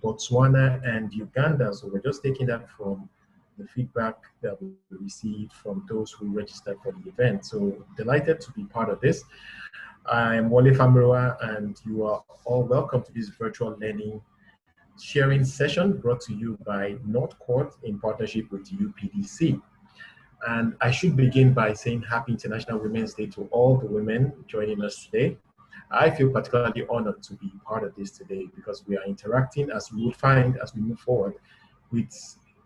Botswana, and Uganda. So we're just taking that from the feedback that we received from those who registered for the event. So delighted to be part of this. I'm Wale Famiroa, and you are all welcome to this virtual learning sharing session brought to you by Northcourt in partnership with UPDC. And I should begin by saying Happy International Women's Day to all the women joining us today. I feel particularly honored to be part of this today because we are interacting, as we will find as we move forward, with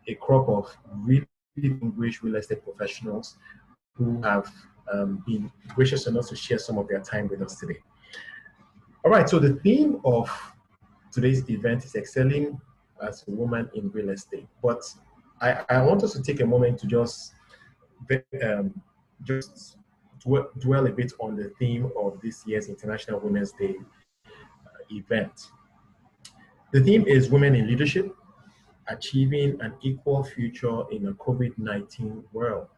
a crop of really distinguished real estate professionals who have been gracious enough to share some of their time with us today. All right, so the theme of today's event is excelling as a woman in real estate. But I want us to take a moment to just dwell a bit on the theme of this year's International Women's Day event. The theme is Women in Leadership, Achieving an Equal Future in a COVID-19 World.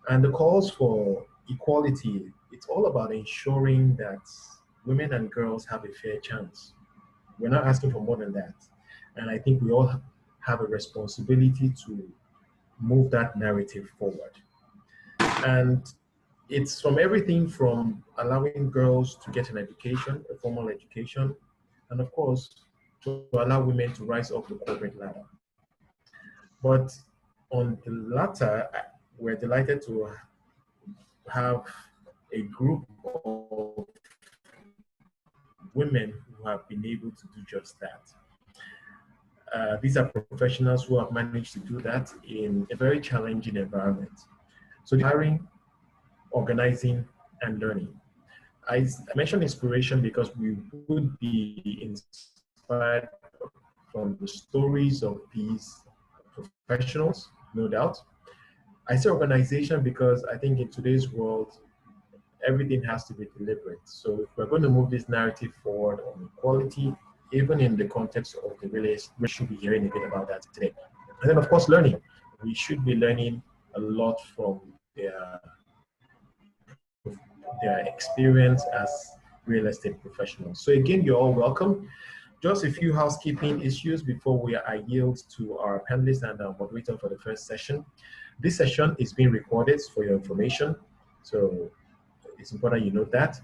And the calls for equality, it's all about ensuring that women and girls have a fair chance. We're not asking for more than that. And I think we all have a responsibility to move that narrative forward. And it's from everything from allowing girls to get an education, a formal education, and of course, to allow women to rise up the corporate ladder. But on the latter, we're delighted to have a group of women who have been able to do just that. These are professionals who have managed to do that in a very challenging environment. So hiring, organizing, and learning. I mentioned inspiration because we would be inspired from the stories of these professionals, no doubt. I say organization because I think in today's world, everything has to be deliberate. So if we're going to move this narrative forward on equality, even in the context of the village, we should be hearing a bit about that today. And then of course, learning. We should be learning a lot from their experience as real estate professionals. So again, you're all welcome. Just a few housekeeping issues before I yield to our panelists and our moderator for the first session. This session is being recorded for your information, so it's important you note that.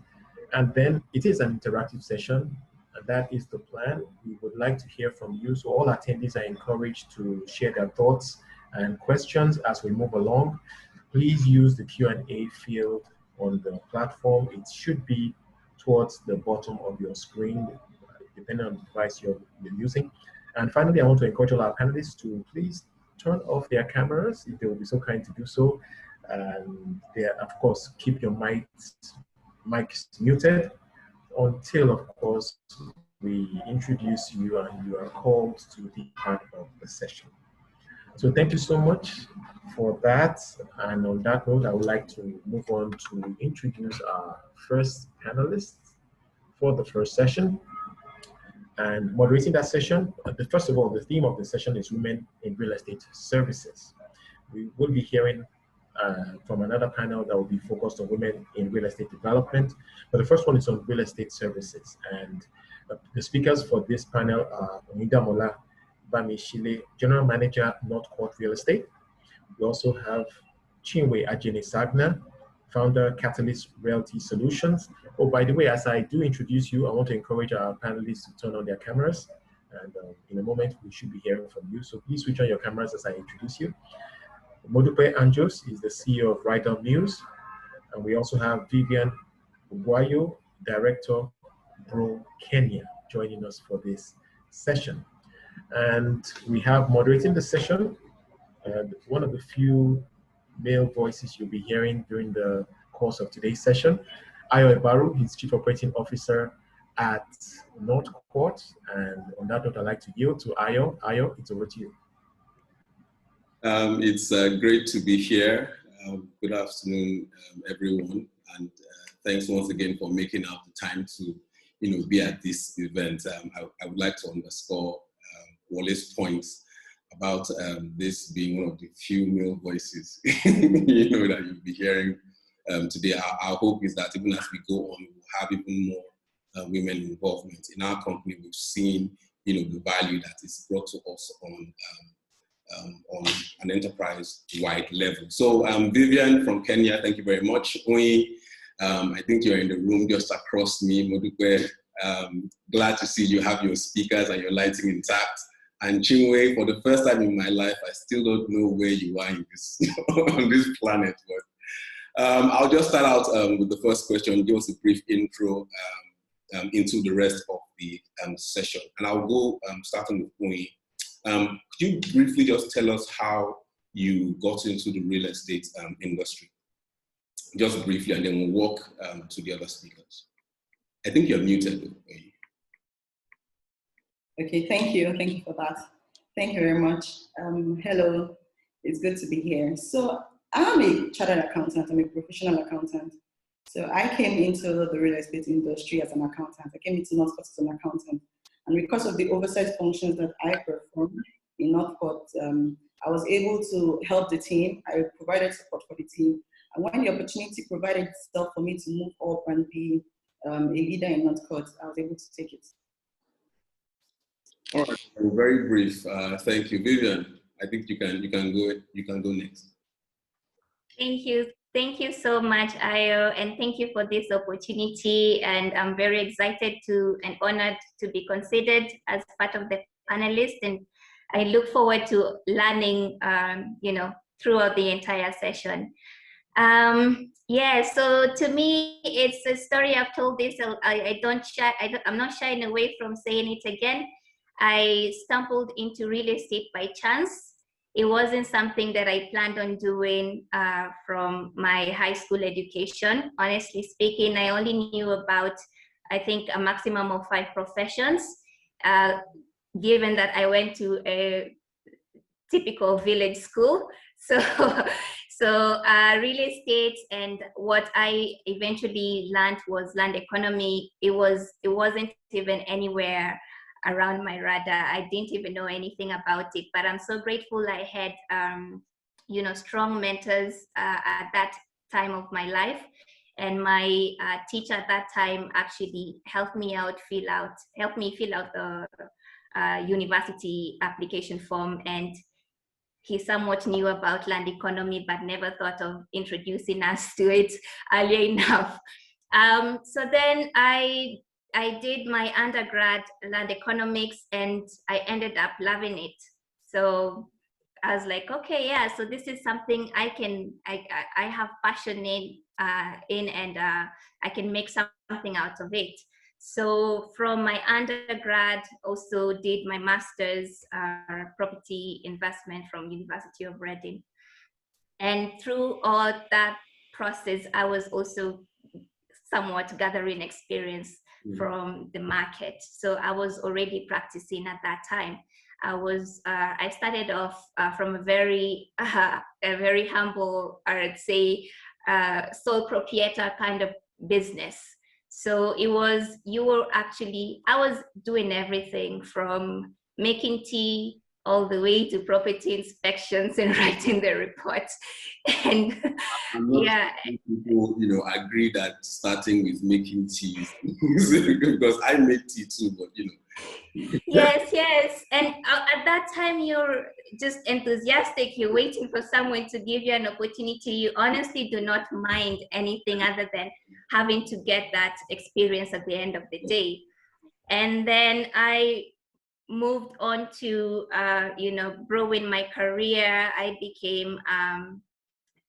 And then it is an interactive session, and that is the plan. We would like to hear from you, so all attendees are encouraged to share their thoughts and questions as we move along. Please use the Q&A field on the platform. It should be towards the bottom of your screen, depending on the device you're using. And finally, I want to encourage all our panelists to please turn off their cameras if they will be so kind to do so. And of course, keep your mics muted until, of course, we introduce you and you are called to be part of the session. So thank you so much for that. And on that note, I would like to move on to introduce our first panelist for the first session. And moderating that session, first of all, the theme of the session is Women in Real Estate Services. We will be hearing from another panel that will be focused on women in real estate development. But the first one is on real estate services. And the speakers for this panel are Onida Mola Bamishile, General Manager, Northcourt Real Estate. We also have Chinwe Ajene Sagna, Founder, Catalyst Realty Solutions. Oh, by the way, as I do introduce you, I want to encourage our panelists to turn on their cameras. And in a moment, we should be hearing from you. So please switch on your cameras as I introduce you. Modupe Anjos is the CEO of Ride On News. And we also have Vivian Ugwayo, Director, Bro Kenya, joining us for this session. And we have moderating the session, one of the few male voices you'll be hearing during the course of today's session. Ayo Ebaru, he's Chief Operating Officer at Northcourt. And on that note, I'd like to yield to Ayo. Ayo, it's over to you. It's great to be here. Good afternoon, everyone. And thanks once again for making out the time to be at this event. I would like to underscore Wale's points about this being one of the few male voices that you'll be hearing today. Our hope is that even as we go on, we'll have even more women involvement. In our company, we've seen the value that is brought to us on an enterprise-wide level. So Vivian from Kenya, thank you very much. Oyi, I think you're in the room just across me. Modupe, glad to see you have your speakers and your lighting intact. And Chinwe, for the first time in my life, I still don't know where you are in this, on this planet. But I'll just start out with the first question, give us a brief intro into the rest of the session. And I'll go starting with Oyi. Could you briefly just tell us how you got into the real estate industry? Just briefly, and then we'll walk to the other speakers. I think you're muted. Okay, thank you. Thank you for that. Thank you very much. Hello, it's good to be here. So I'm a chartered accountant. I'm a professional accountant. So I came into the real estate industry as an accountant. I came into Northcourt as an accountant. And because of the oversight functions that I performed in Northcourt, I was able to help the team. I provided support for the team. And when the opportunity provided itself for me to move up and be a leader in Northcourt, I was able to take it. All right, very brief. Thank you, Vivian. I think you can go next. Thank you so much, Ayo, and thank you for this opportunity. And I'm very excited and honored to be considered as part of the panelists. And I look forward to learning, throughout the entire session. Yeah, so to me, it's a story. I've told this. I'm not shying away from saying it again. I stumbled into real estate by chance. It wasn't something that I planned on doing from my high school education. Honestly speaking, I only knew about, I think, a maximum of 5 professions, given that I went to a typical village school. So real estate, and what I eventually learned was land economy. It wasn't even anywhere around my radar. I didn't even know anything about it, but I'm so grateful I had strong mentors at that time of my life. And my teacher at that time actually helped me fill out the university application form. And he somewhat knew about land economy, but never thought of introducing us to it earlier enough. So then I did my undergrad land economics, and I ended up loving it. So I was like, okay, yeah, so this is something I have passion in, and I can make something out of it. So from my undergrad, also did my master's property investment from University of Reading. And through all that process, I was also somewhat gathering experience from the market. So I was already practicing at that time. I started off from a very humble, I'd say, sole proprietor kind of business. So I was doing everything from making tea all the way to property inspections and writing the reports. And people, agree that starting with making tea, because I make tea too, but Yes. And at that time, you're just enthusiastic. You're waiting for someone to give you an opportunity. You honestly do not mind anything other than having to get that experience at the end of the day. And then I moved on to, growing my career. I became,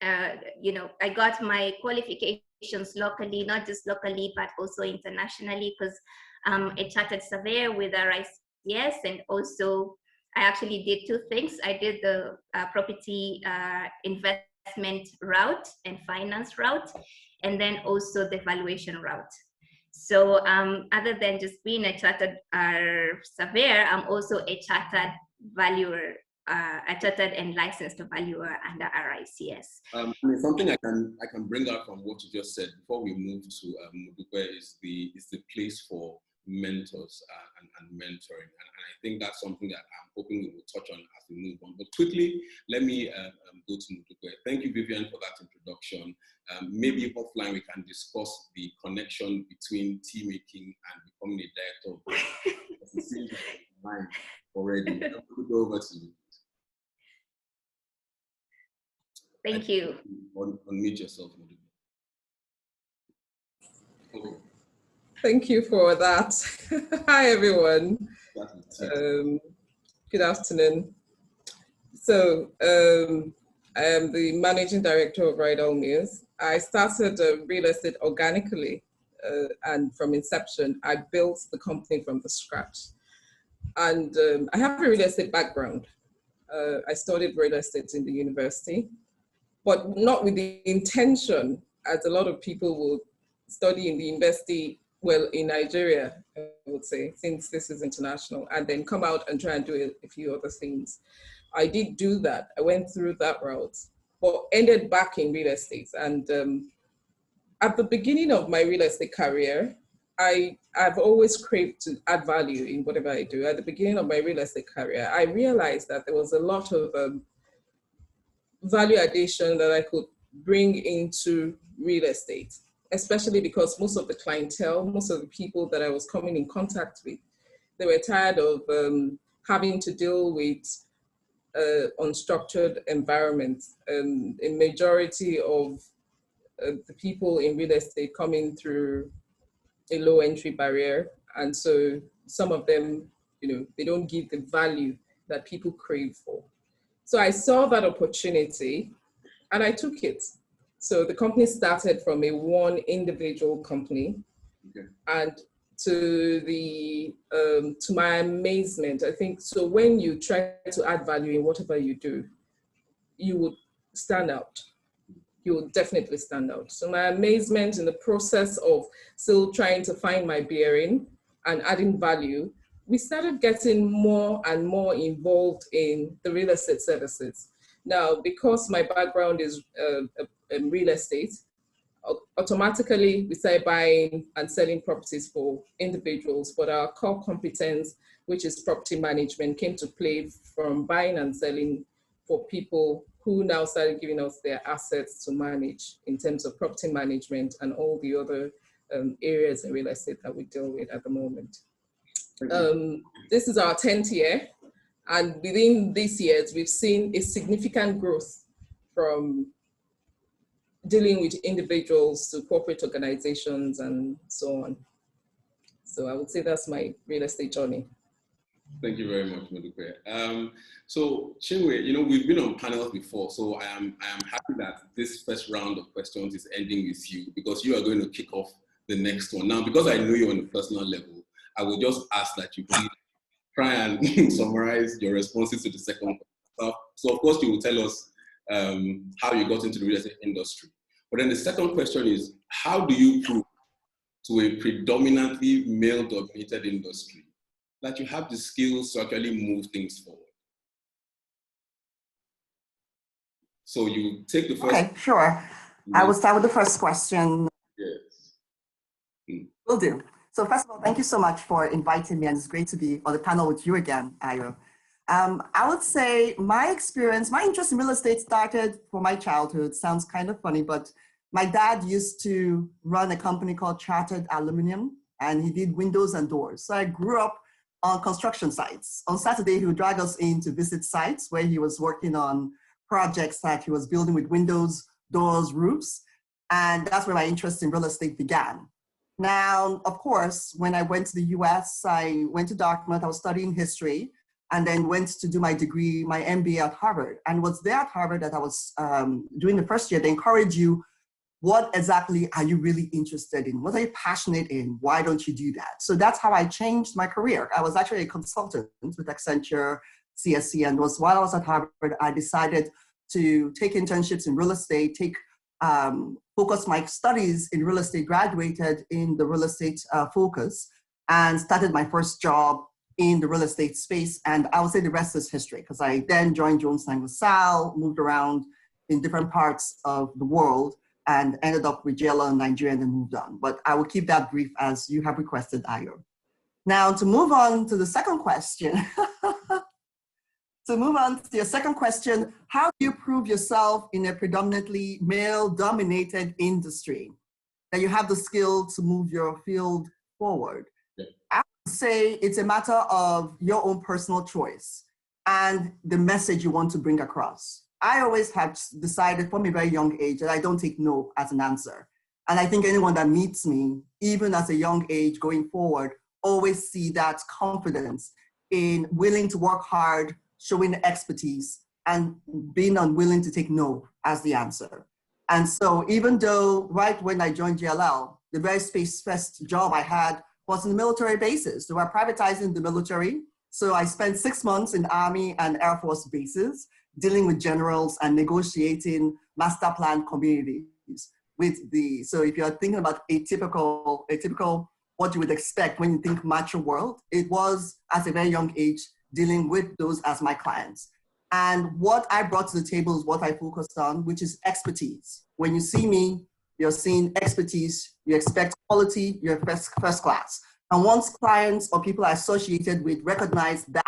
I got my qualifications locally, not just locally, but also internationally, because a chartered surveyor with RICS, and also I actually did 2 things. I did the property investment route and finance route, and then also the valuation route. So other than just being a chartered surveyor, I'm also a chartered valuer, a chartered and licensed valuer under RICS. Something I can bring out from what you just said before we move to Modupe is the place for mentors and mentoring, and I think that's something that I'm hoping we will touch on as we move on. But quickly, let me go to Modupe. Thank you, Vivian, for that introduction. Maybe offline we can discuss the connection between tea making and becoming a director. mind already. I'm going to go over to you. Thank you. Unmute yourself. Okay. Thank you for that. Hi, everyone. Good afternoon. So I am the managing director of Rydal Mills. I started real estate organically, and from inception, I built the company from the scratch. And I have a real estate background. I studied real estate in the university, but not with the intention, as a lot of people will study in the university, well, in Nigeria, I would say, since this is international, and then come out and try and do a few other things. I did do that. I went through that route, but ended back in real estate. And at the beginning of my real estate career, I've always craved to add value in whatever I do. At the beginning of my real estate career, I realized that there was a lot of value addition that I could bring into real estate, especially because most of the clientele, most of the people that I was coming in contact with, they were tired of having to deal with unstructured environments. A majority of the people in real estate coming through a low entry barrier. And so some of them, they don't give the value that people crave for. So I saw that opportunity and I took it. So the company started from a one individual company. Okay. And to my amazement, I think, so when you try to add value in whatever you do, you would stand out. You will definitely stand out. So my amazement in the process of still trying to find my bearing and adding value, we started getting more and more involved in the real estate services. Now, because my background is in real estate, automatically we started buying and selling properties for individuals, but our core competence, which is property management, came to play from buying and selling for people who now started giving us their assets to manage in terms of property management and all the other areas in real estate that we deal with at the moment. This is our 10th year, and within these years, we've seen a significant growth from dealing with individuals to corporate organizations and so on. So I would say that's my real estate journey. Thank you very much, Modupe. So Chinwe, we've been on panels before, so I am happy that this first round of questions is ending with you, because you are going to kick off the next one. Now, because I know you on a personal level, I will just ask that you please try and summarize your responses to the second question. So of course you will tell us how you got into the real estate industry. But then the second question is, how do you prove to a predominantly male-dominated industry that you have the skills to actually move things forward? So you take the first. Okay, sure. I will start with the first question. Yes. Will do. So first of all, thank you so much for inviting me, and it's great to be on the panel with you again, Ayo. I would say my interest in real estate started from my childhood. Sounds kind of funny, but my dad used to run a company called Chartered Aluminum, and he did windows and doors. So I grew up on construction sites. On Saturday, he would drag us in to visit sites where he was working on projects that he was building with windows, doors, roofs. And that's where my interest in real estate began. Now, of course, when I went to the US, I went to Dartmouth, I was studying history, and then went to do my degree, my MBA at Harvard. And it was there at Harvard that I was doing the first year. They encourage you, what exactly are you really interested in? What are you passionate in? Why don't you do that? So that's how I changed my career. I was actually a consultant with Accenture, CSC, and while I was at Harvard, I decided to take internships in real estate, focus my studies in real estate, graduated in the real estate focus, and started my first job in the real estate space. And I would say the rest is history, because I then joined Jones Lang LaSalle, moved around in different parts of the world, and ended up with JLL in Nigeria and then moved on. But I will keep that brief as you have requested, Ayo. Now, to move on to the second question. To move on to your second question, how do you prove yourself in a predominantly male-dominated industry, that you have the skill to move your field forward? Yeah. I would say it's a matter of your own personal choice and the message you want to bring across. I always have decided from a very young age that I don't take no as an answer. And I think anyone that meets me, even at a young age going forward, always see that confidence in willing to work hard, showing expertise, and being unwilling to take no as the answer. And so even though right when I joined JLL, the very first job I had was in the military bases. They were privatizing the military. So I spent 6 months in Army and Air Force bases, dealing with generals and negotiating master plan communities so if you're thinking about a typical what you would expect when you think mature world, it was at a very young age dealing with those as my clients. And what I brought to the table is what I focused on, which is expertise. When you see me, you're seeing expertise, you expect quality, you're first class. And once clients or people are associated with recognize that,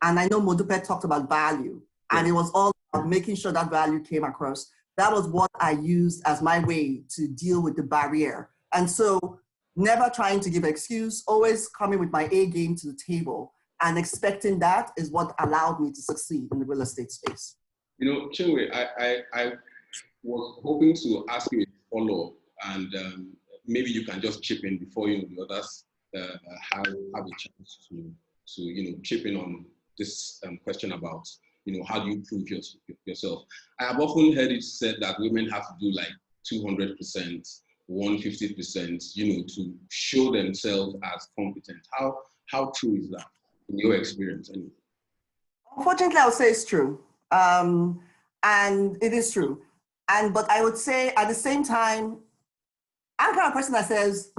and I know Modupe talked about value, and it was all about making sure that value came across. That was what I used as my way to deal with the barrier. And so never trying to give an excuse, always coming with my A game to the table and expecting that is what allowed me to succeed in the real estate space. You know, Chinwe, I was hoping to ask you a follow-up, and maybe you can just chip in before the others have a chance to chip in on this question about how do you prove yourself. I have often heard it said that women have to do like 200%, 150%, to show themselves as competent. How true is that in your experience? Anyway? Unfortunately, I would say it's true. And it is true. But I would say at the same time, I'm the kind of person that says,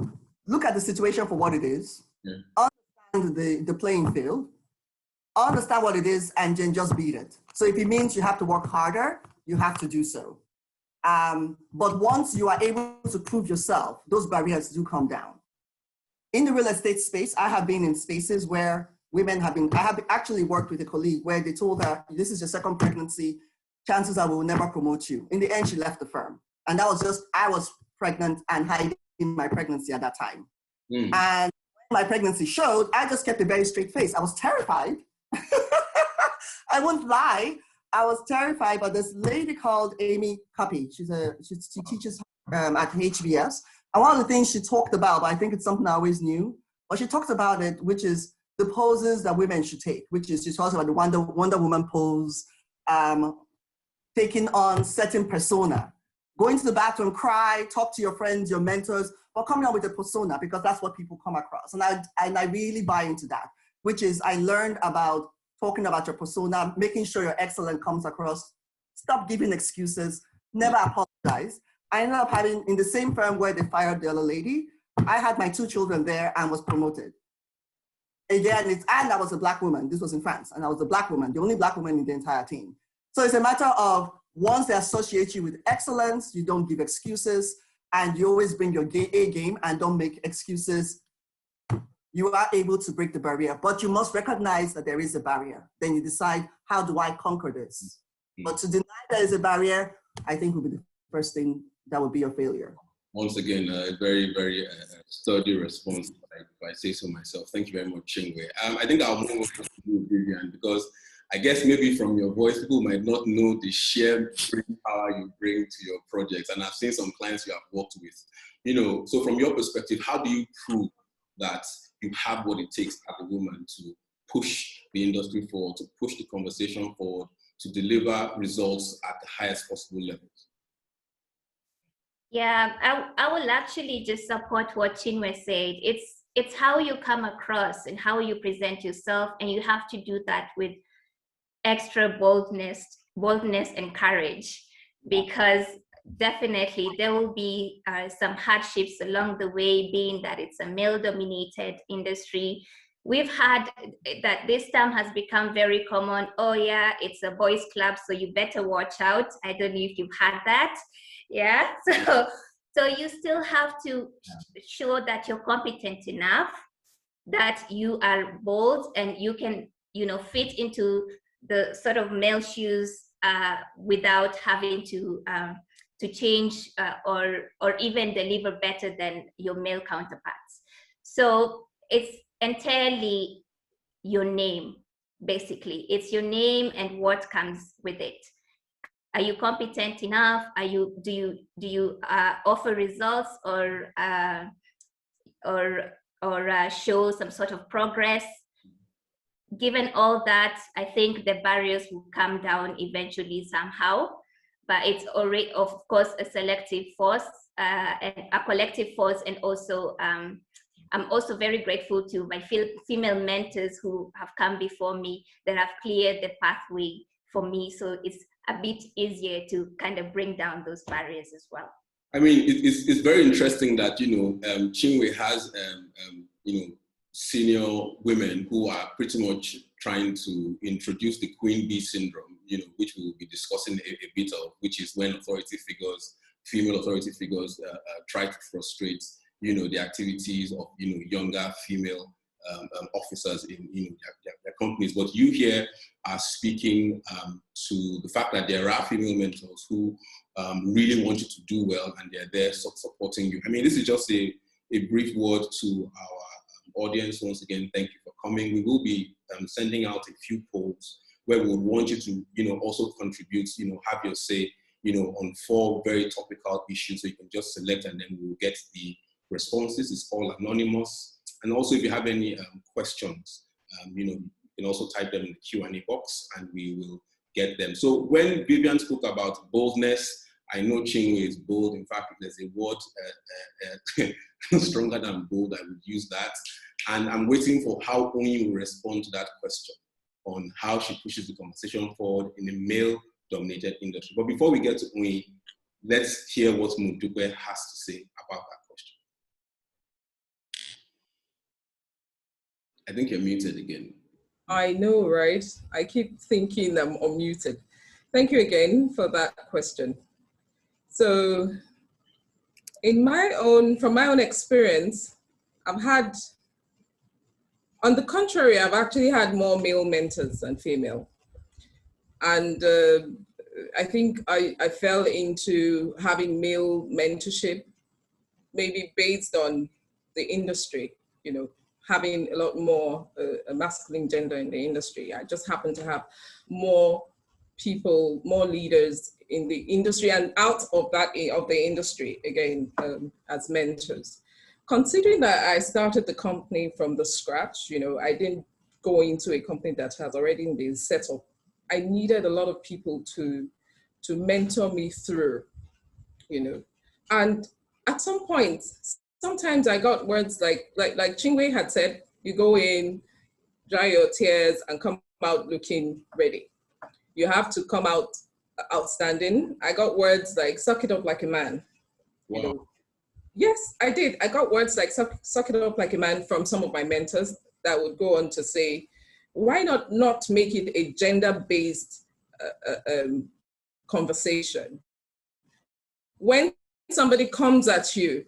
look at the situation for what it is, understand the playing field, understand what it is, and then just beat it. So if it means you have to work harder, you have to do so. But once you are able to prove yourself, those barriers do come down. In the real estate space, I have been in spaces where women I have actually worked with a colleague where they told her, this is your second pregnancy, chances are we will never promote you. In the end, she left the firm. And that was just, I was pregnant and hiding my pregnancy at that time. And when my pregnancy showed, I just kept a very straight face. I was terrified. I won't lie. I was terrified, but this lady called Amy Cuppy, she teaches at HBS. And one of the things she talked about, I think it's something I always knew, but she talked about it, which is the poses that women should take, which is she talks about the Wonder Woman pose, taking on certain persona, going to the bathroom, cry, talk to your friends, your mentors, but coming up with a persona because that's what people come across. And I really buy into that, which is I learned about talking about your persona, making sure your excellence comes across, stop giving excuses, never apologize. I ended up having, in the same firm where they fired the other lady, I had my 2 children there and was promoted. Again, and I was a Black woman. This was in France, and I was a Black woman, the only Black woman in the entire team. So it's a matter of once they associate you with excellence, you don't give excuses, and you always bring your A game and don't make excuses. You are able to break the barrier, but you must recognize that there is a barrier. Then you decide, how do I conquer this? But to deny there is a barrier, I think would be the first thing that would be a failure. Once again, a very, very sturdy response, if I say so myself. Thank you very much, Chinwe. I think I'll move on to you, Vivian, because I guess maybe from your voice, people might not know the sheer power you bring to your projects. And I've seen some clients you have worked with. So from your perspective, how do you prove that you have what it takes as a woman to push the industry forward, to push the conversation forward, to deliver results at the highest possible levels? Yeah, I will actually just support what Chinwe said. It's how you come across and how you present yourself, and you have to do that with extra boldness and courage, because definitely there will be some hardships along the way, being that it's a male-dominated industry. We've had that this term has become very common. Oh yeah, it's a boys' club, so you better watch out. I don't know if you've had that. Yeah, so you still have to show that you're competent enough, that you are bold, and you can, fit into the sort of male shoes without having to change or even deliver better than your male counterparts. So it's entirely your name, basically. It's your name and what comes with it. Are you competent enough? Do you offer results or show some sort of progress? Given all that, I think the barriers will come down eventually somehow, but it's already, of course, a selective force and a collective force. And also, I'm also very grateful to my female mentors who have come before me that have cleared the pathway for me. So it's a bit easier to kind of bring down those barriers as well. I mean, it's very interesting that, Chinwe has, senior women who are pretty much trying to introduce the Queen Bee syndrome, which we'll be discussing a bit of, which is when female authority figures try to frustrate, the activities of, younger female officers in their companies. But you here are speaking to the fact that there are female mentors who really want you to do well, and they're there supporting you. I mean, this is just a brief word to our audience. Once again, thank you for coming. We will be sending out a few polls where we would want you to, also contribute, have your say, on 4 very topical issues. So you can just select and then we'll get the responses. It's all anonymous. And also if you have any questions, you can also type them in the Q&A box and we will get them. So when Vivian spoke about boldness, I know Chinwe is bold. In fact, if there's a word stronger than bold, I would use that. And I'm waiting for how Onyi will respond to that question on how she pushes the conversation forward in a male-dominated industry. But before we get to Onyi, let's hear what Mudukwe has to say about that question. I think you're muted again. I know, right? I keep thinking I'm unmuted. Thank you again for that question. So from my own experience, on the contrary, I've actually had more male mentors than female. And I think I fell into having male mentorship, maybe based on the industry, having a lot more a masculine gender in the industry. I just happen to have more people, more leaders in the industry and out of the industry, again, as mentors. Considering that I started the company from the scratch, I didn't go into a company that has already been set up. I needed a lot of people to mentor me through, And at some point, sometimes I got words like Chinwe had said, you go in, dry your tears and come out looking ready. You have to come out outstanding. I got words like, suck it up like a man. Wow. Yes, I did. I got words like suck it up like a man from some of my mentors that would go on to say, why not make it a gender-based conversation? When somebody comes at you,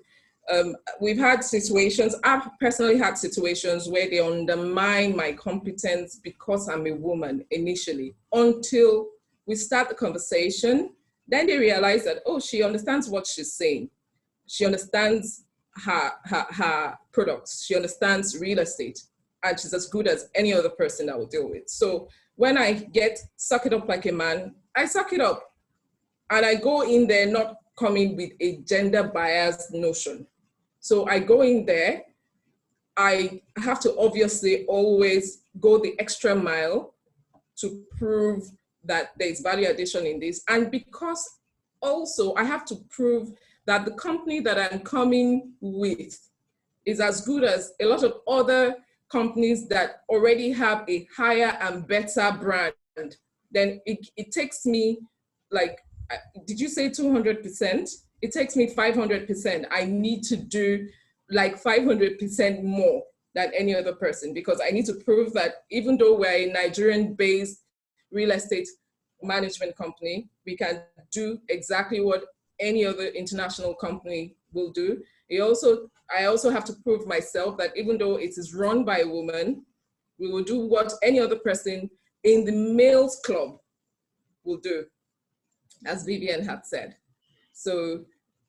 we've had situations, I've personally had situations where they undermine my competence because I'm a woman initially, until we start the conversation. Then they realize that, oh, she understands what she's saying. She understands her products. She understands real estate, and she's as good as any other person I will deal with. So when I get suck it up like a man, I suck it up. And I go in there not coming with a gender biased notion. So I go in there, I have to obviously always go the extra mile to prove that there's value addition in this. And because also I have to prove that the company that I'm coming with is as good as a lot of other companies that already have a higher and better brand, then it takes me like, did you say 200%? It takes me 500%. I need to do like 500% more than any other person, because I need to prove that even though we're a Nigerian-based real estate management company, we can do exactly what any other international company will do. I also have to prove myself that even though it is run by a woman, we will do what any other person in the males club will do, as Vivian had said. So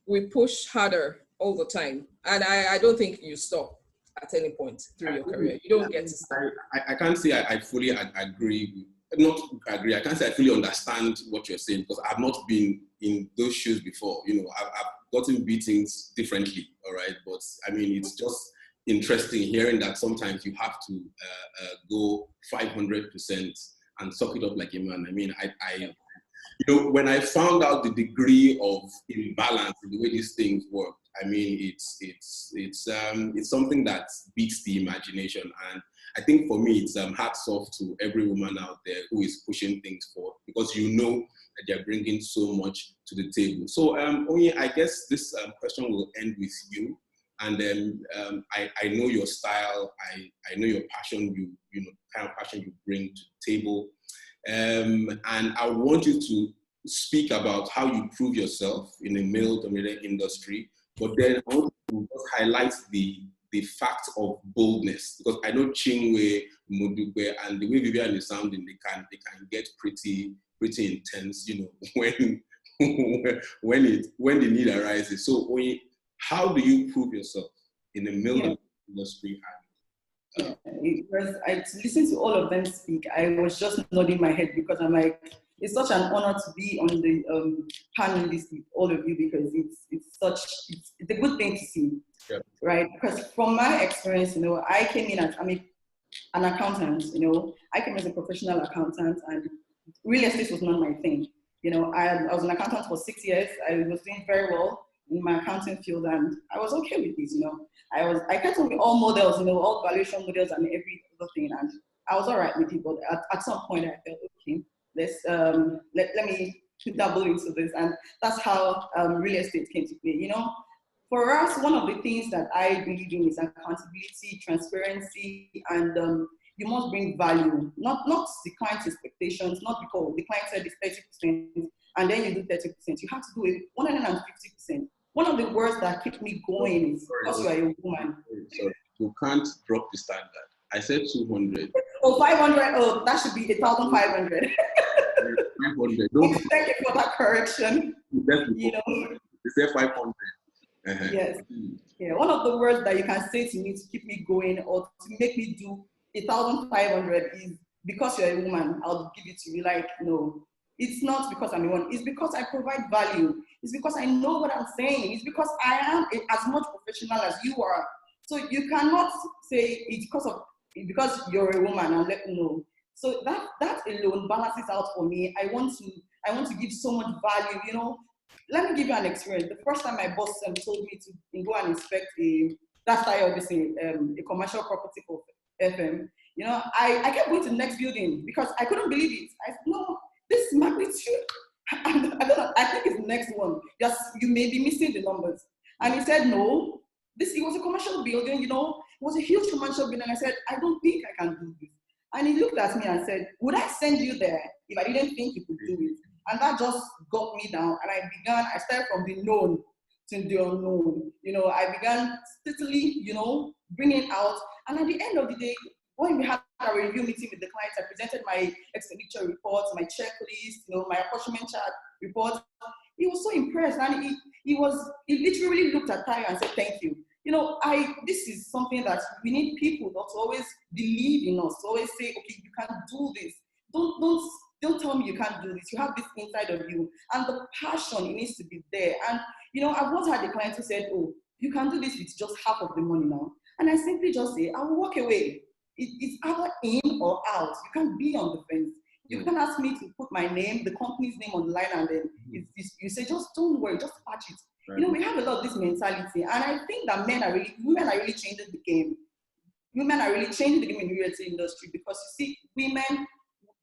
we push harder all the time. And I don't think you stop. at any point through your career. You don't get to start. I can't say I fully agree. Not agree. I can't say I fully understand what you're saying because I've not been in those shoes before. You know, I've gotten beatings differently. All right, but I mean, it's just interesting hearing that sometimes you have to go 500% and suck it up like a man. I mean, you know, when I found out the degree of imbalance in the way these things work, I mean, it's something that beats the imagination. And I think for me, it's hats off to every woman out there who is pushing things forward because you know that they're bringing so much to the table. So, Onye, I guess this question will end with you. And then I know your style. I know your passion. You know, kind of passion you bring to the table. And I want you to speak about how you prove yourself in a male-dominated industry. But then I want to just highlight the fact of boldness, because I know Chinwe, Modugbe, and the way Vivian is sounding, they can get pretty intense, you know, when the need arises. So, how do you prove yourself in the male industry? Because I listened to all of them speak, I was just nodding my head because I'm like, it's such an honor to be on the panel list with all of you because it's a good thing to see, right? Because from my experience, you know, I came in as an accountant. You know, I came as a professional accountant, and real estate was not my thing. You know, I was an accountant for 6 years. I was doing very well in my accounting field, and I was okay with this. You know, I kept on with all models, you know, all valuation models and every other thing, and I was all right with it. But at some point, I felt okay. Let me dabble into this, and that's how real estate came to play. You know, for us, one of the things that I believe in is accountability, transparency, and you must bring value, not the client's expectations, not because the client said it's 30%, and then you do 30%. You have to do it 150%. One of the words that keep me going is because you are a woman. Sorry, you can't drop the standard. I said 200. Oh, 500. Oh, that should be 1,500. 500. Thank you for that correction. You know, you said 500. Uh-huh. Yes. Yeah. One of the words that you can say to me to keep me going or to make me do 1,500 is because you're a woman, I'll give it to you. Like, no, it's not because I'm a woman. It's because I provide value. It's because I know what I'm saying. It's because I am as much professional as you are. So you cannot say it's because you're a woman and let me know. So that alone balances out for me. I want to give so much value. You know, let me give you an experience. The first time my boss told me to go and inspect a commercial property for FM. You know, I kept going to the next building because I couldn't believe it. I said, no, this magnitude. And I don't know, I think it's the next one. Just you may be missing the numbers. And he said, no, it was a commercial building, you know, it was a huge commercial building. And I said, I don't think I can do this. And he looked at me and said, would I send you there if I didn't think you could do it? And that just got me down. And I started from the known to the unknown. You know, I began steadily, you know, bringing out. And at the end of the day, when we had a review meeting with the clients, I presented my expenditure report, my checklist, you know, my apportionment chart report. He was so impressed, and he literally looked at Tayo and said, thank you. You know, this is something that we need people to always believe in us, to always say, okay, you can do this. Don't tell me you can't do this. You have this inside of you. And the passion, it needs to be there. And, you know, I've once had a client who said, oh, you can do this with just half of the money now. And I simply just say, I will walk away. It's either in or out. You can't be on the fence. You can ask me to put my name, the company's name on the line, and then you say, just don't worry, just patch it. Right. You know, we have a lot of this mentality. And I think that women are really changing the game. Women are really changing the game in the real estate industry because, you see, women,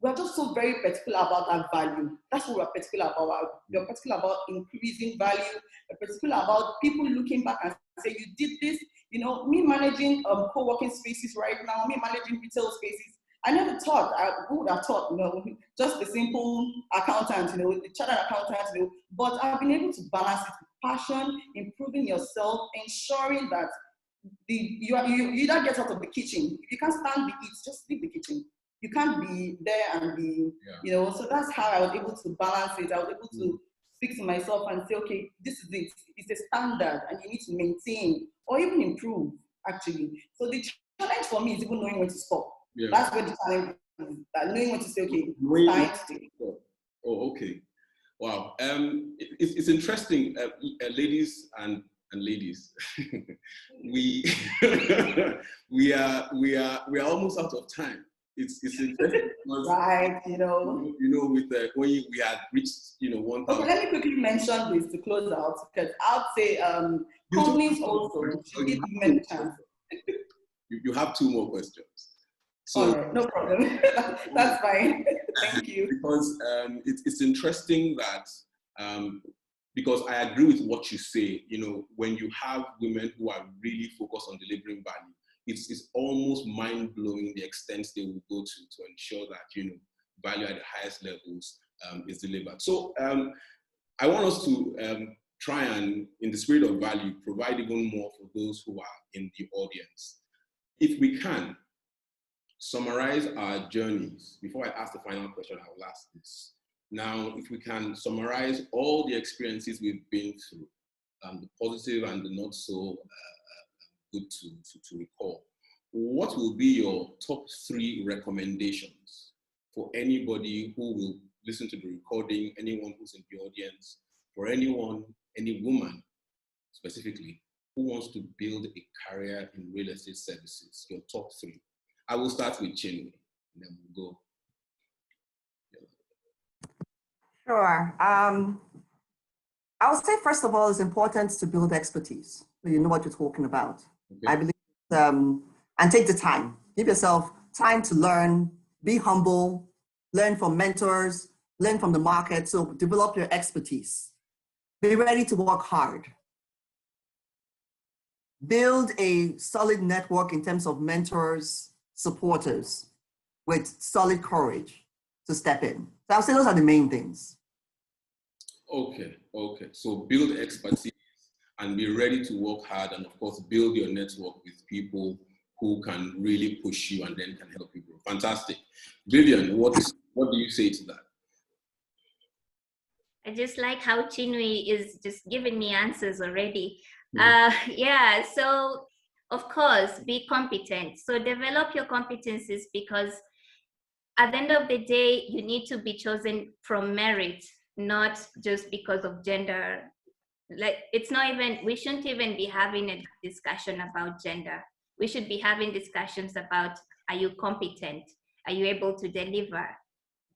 we're just so very particular about that value. That's what we're particular about. We're particular about increasing value. We're particular about people looking back and say, you did this. You know, me managing co-working spaces right now, me managing retail spaces. I never thought, who would have thought, you know, just the simple accountant, you know, the chartered accountant, you know, but I've been able to balance it with passion, improving yourself, ensuring that you either get out of the kitchen. If you can't stand the heat, just leave the kitchen. You can't be there and be, you know, so that's how I was able to balance it. I was able to speak to myself and say, okay, this is it. It's a standard and you need to maintain or even improve. actually. So the challenge for me is even knowing when to stop. Yeah. That's where the challenge is, that knowing when to say, okay, time to take it. Oh, okay. Wow. It's interesting, ladies and ladies. we we are almost out of time. It's interesting because, right, you know, with when we had reached 1,000. Okay, let me quickly mention this to close out, because I'd say companies also should give women a chance. You have 2 more questions. So, all right, no problem. That's fine. Thank you. Because it's interesting that because I agree with what you say. When you have women who are really focused on delivering value, it's almost mind-blowing the extent they will go to ensure that value at the highest levels is delivered. So I want us to try and, in the spirit of value, provide even more for those who are in the audience. If we can summarize our journeys, before I ask the final question, I will ask this. Now, if we can summarize all the experiences we've been through, the positive and the not so good to recall, what will be your top 3 recommendations for anybody who will listen to the recording, anyone who's in the audience, for any woman specifically, who wants to build a career in real estate services? Your top 3. I will start with Chinwe, and then we'll go. Sure. I would say, first of all, it's important to build expertise, so you know what you're talking about. Okay. I believe, and take the time. Give yourself time to learn, be humble, learn from mentors, learn from the market, so develop your expertise. Be ready to work hard. Build a solid network in terms of mentors, supporters, with solid courage to step in. So I would say those are the main things. Okay. So build expertise and be ready to work hard, and of course, build your network with people who can really push you and then can help you grow. Fantastic. Vivian, what do you say to that? I just like how Chinwe is just giving me answers already. Yeah, so of course, be competent. So develop your competencies, because at the end of the day, you need to be chosen from merit, not just because of gender. Like, it's not even, we shouldn't even be having a discussion about gender. We should be having discussions about, are you competent? Are you able to deliver?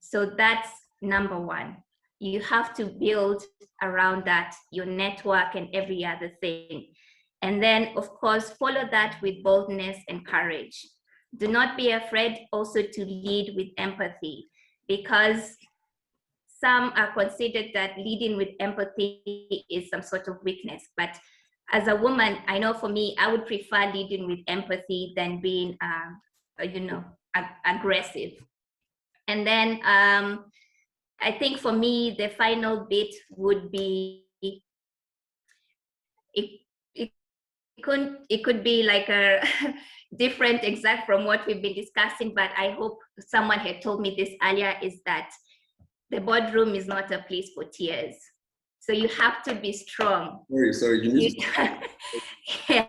So that's number 1. You have to build around that, your network and every other thing. And then, of course, follow that with boldness and courage. Do not be afraid also to lead with empathy, because some are considered that leading with empathy is some sort of weakness. But as a woman, I know for me, I would prefer leading with empathy than being, aggressive. And then I think for me, the final bit would be, it could be like a different exact from what we've been discussing, but I hope someone had told me this earlier, is that the boardroom is not a place for tears. So you have to be strong. Sorry, you need yes.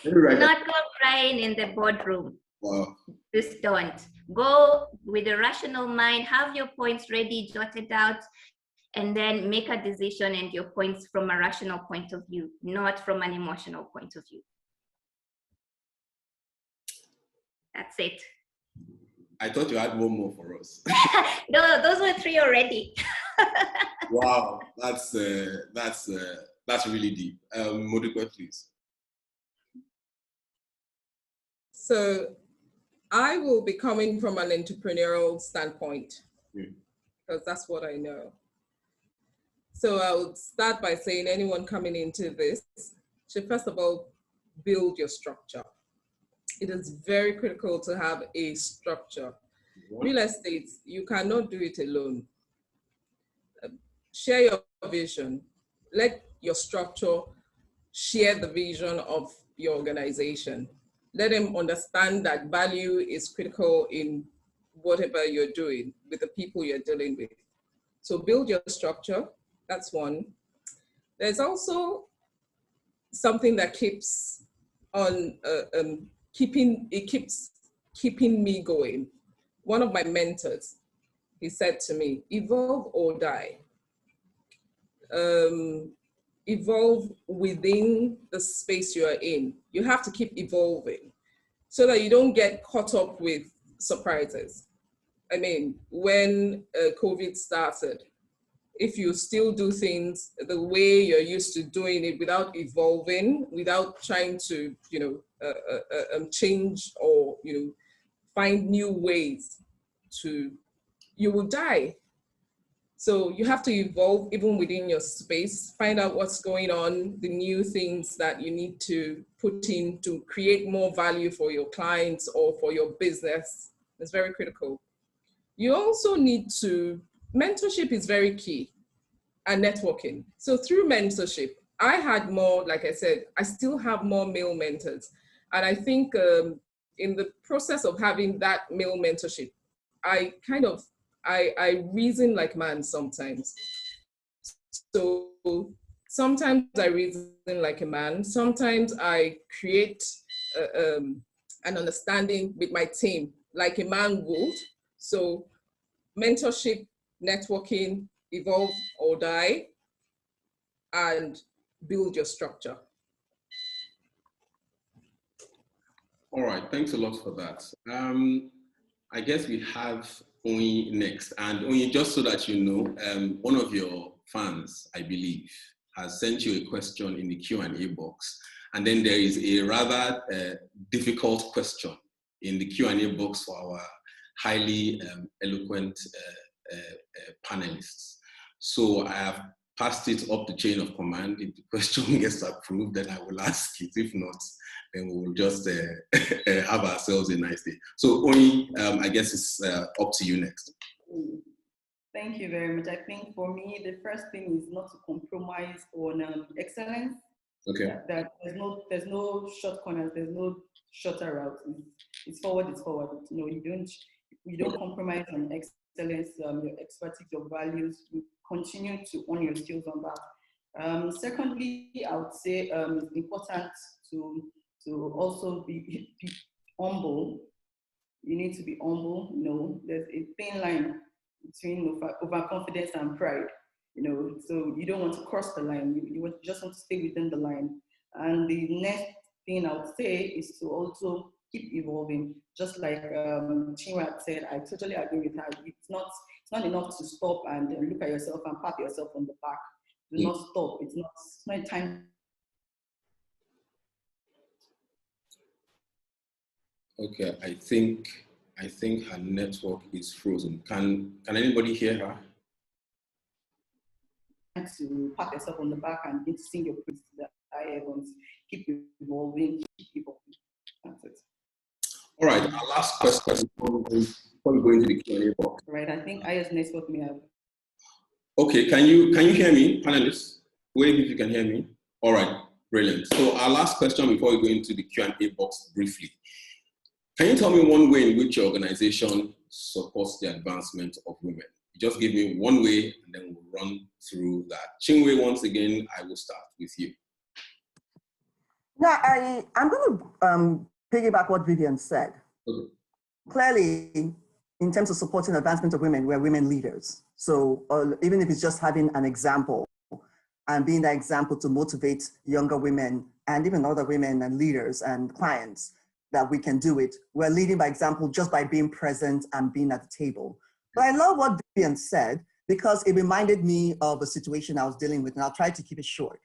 Not go crying in the boardroom. Wow. Just don't. Go with a rational mind, have your points ready, jotted out, and then make a decision and your points from a rational point of view, not from an emotional point of view. That's it. I thought you had one more for us. No, those were 3 already. Wow, that's really deep. Modiko, please. So I will be coming from an entrepreneurial standpoint, because that's what I know. So I would start by saying anyone coming into this should first of all build your structure. It is very critical to have a structure. Real estate, you cannot do it alone. Share your vision. Let your structure share the vision of your organization. Let them understand that value is critical in whatever you're doing with the people you're dealing with. So build your structure. That's one. There's also something that keeps on keeping me going. One of my mentors, he said to me, evolve or die. Evolve within the space you are in. You have to keep evolving so that you don't get caught up with surprises. I mean, when COVID started, if you still do things the way you're used to doing it without evolving, without trying to, change or, find new ways you will die. So you have to evolve even within your space, find out what's going on, the new things that you need to put in to create more value for your clients or for your business. It's very critical. You also need to, mentorship is very key, and networking. So through mentorship, I had more, like I said, I still have more male mentors. And I think in the process of having that male mentorship, I reason like man sometimes. So sometimes I reason like a man. Sometimes I create an understanding with my team like a man would. So mentorship, networking, evolve or die, and build your structure. All right, thanks a lot for that. I guess we have Onyi next. And Onyi, just so that you know, one of your fans, I believe, has sent you a question in the Q&A box. And then there is a rather difficult question in the Q&A box for our highly eloquent panelists. So I have passed it up the chain of command. If the question gets approved, then I will ask it. If not, then we will just have ourselves a nice day. So Onyi, I guess it's up to you next. Thank you very much. I think for me, the first thing is not to compromise on excellence. Okay. That there's no short corners, there's no shorter route. It's forward, it's forward. You know, you don't compromise on excellence, your expertise, your values. You continue to own your skills on that. Secondly, I would say it's important to also be humble. You need to be humble. You know, there's a thin line between overconfidence and pride. You know, so you don't want to cross the line. You just want to stay within the line. And the next thing I would say is to also keep evolving. Just like Chinwe said, I totally agree with her. It's not enough to stop and look at yourself and pat yourself on the back. Do not stop. It's not time. Okay, I think her network is frozen. Can anybody hear her? To pat yourself on the back and begin to sing your praise to the high heavens. Keep evolving, keep evolving. That's it. All right, our last question before we go into the Q&A box. Right, I think IO's network may have. Okay, can you hear me, panelists? Wave if you can hear me. All right, brilliant. So our last question before we go into the Q&A box briefly. Can you tell me one way in which your organization supports the advancement of women? Just give me one way and then we'll run through that. Chinwe, once again, I will start with you. Yeah, I'm going to piggyback what Vivian said. Okay. Clearly, in terms of supporting the advancement of women, we're women leaders. So even if it's just having an example and being that example to motivate younger women and even other women and leaders and clients that we can do it, we're leading by example just by being present and being at the table. But I love what Vivian said because it reminded me of a situation I was dealing with, and I'll try to keep it short.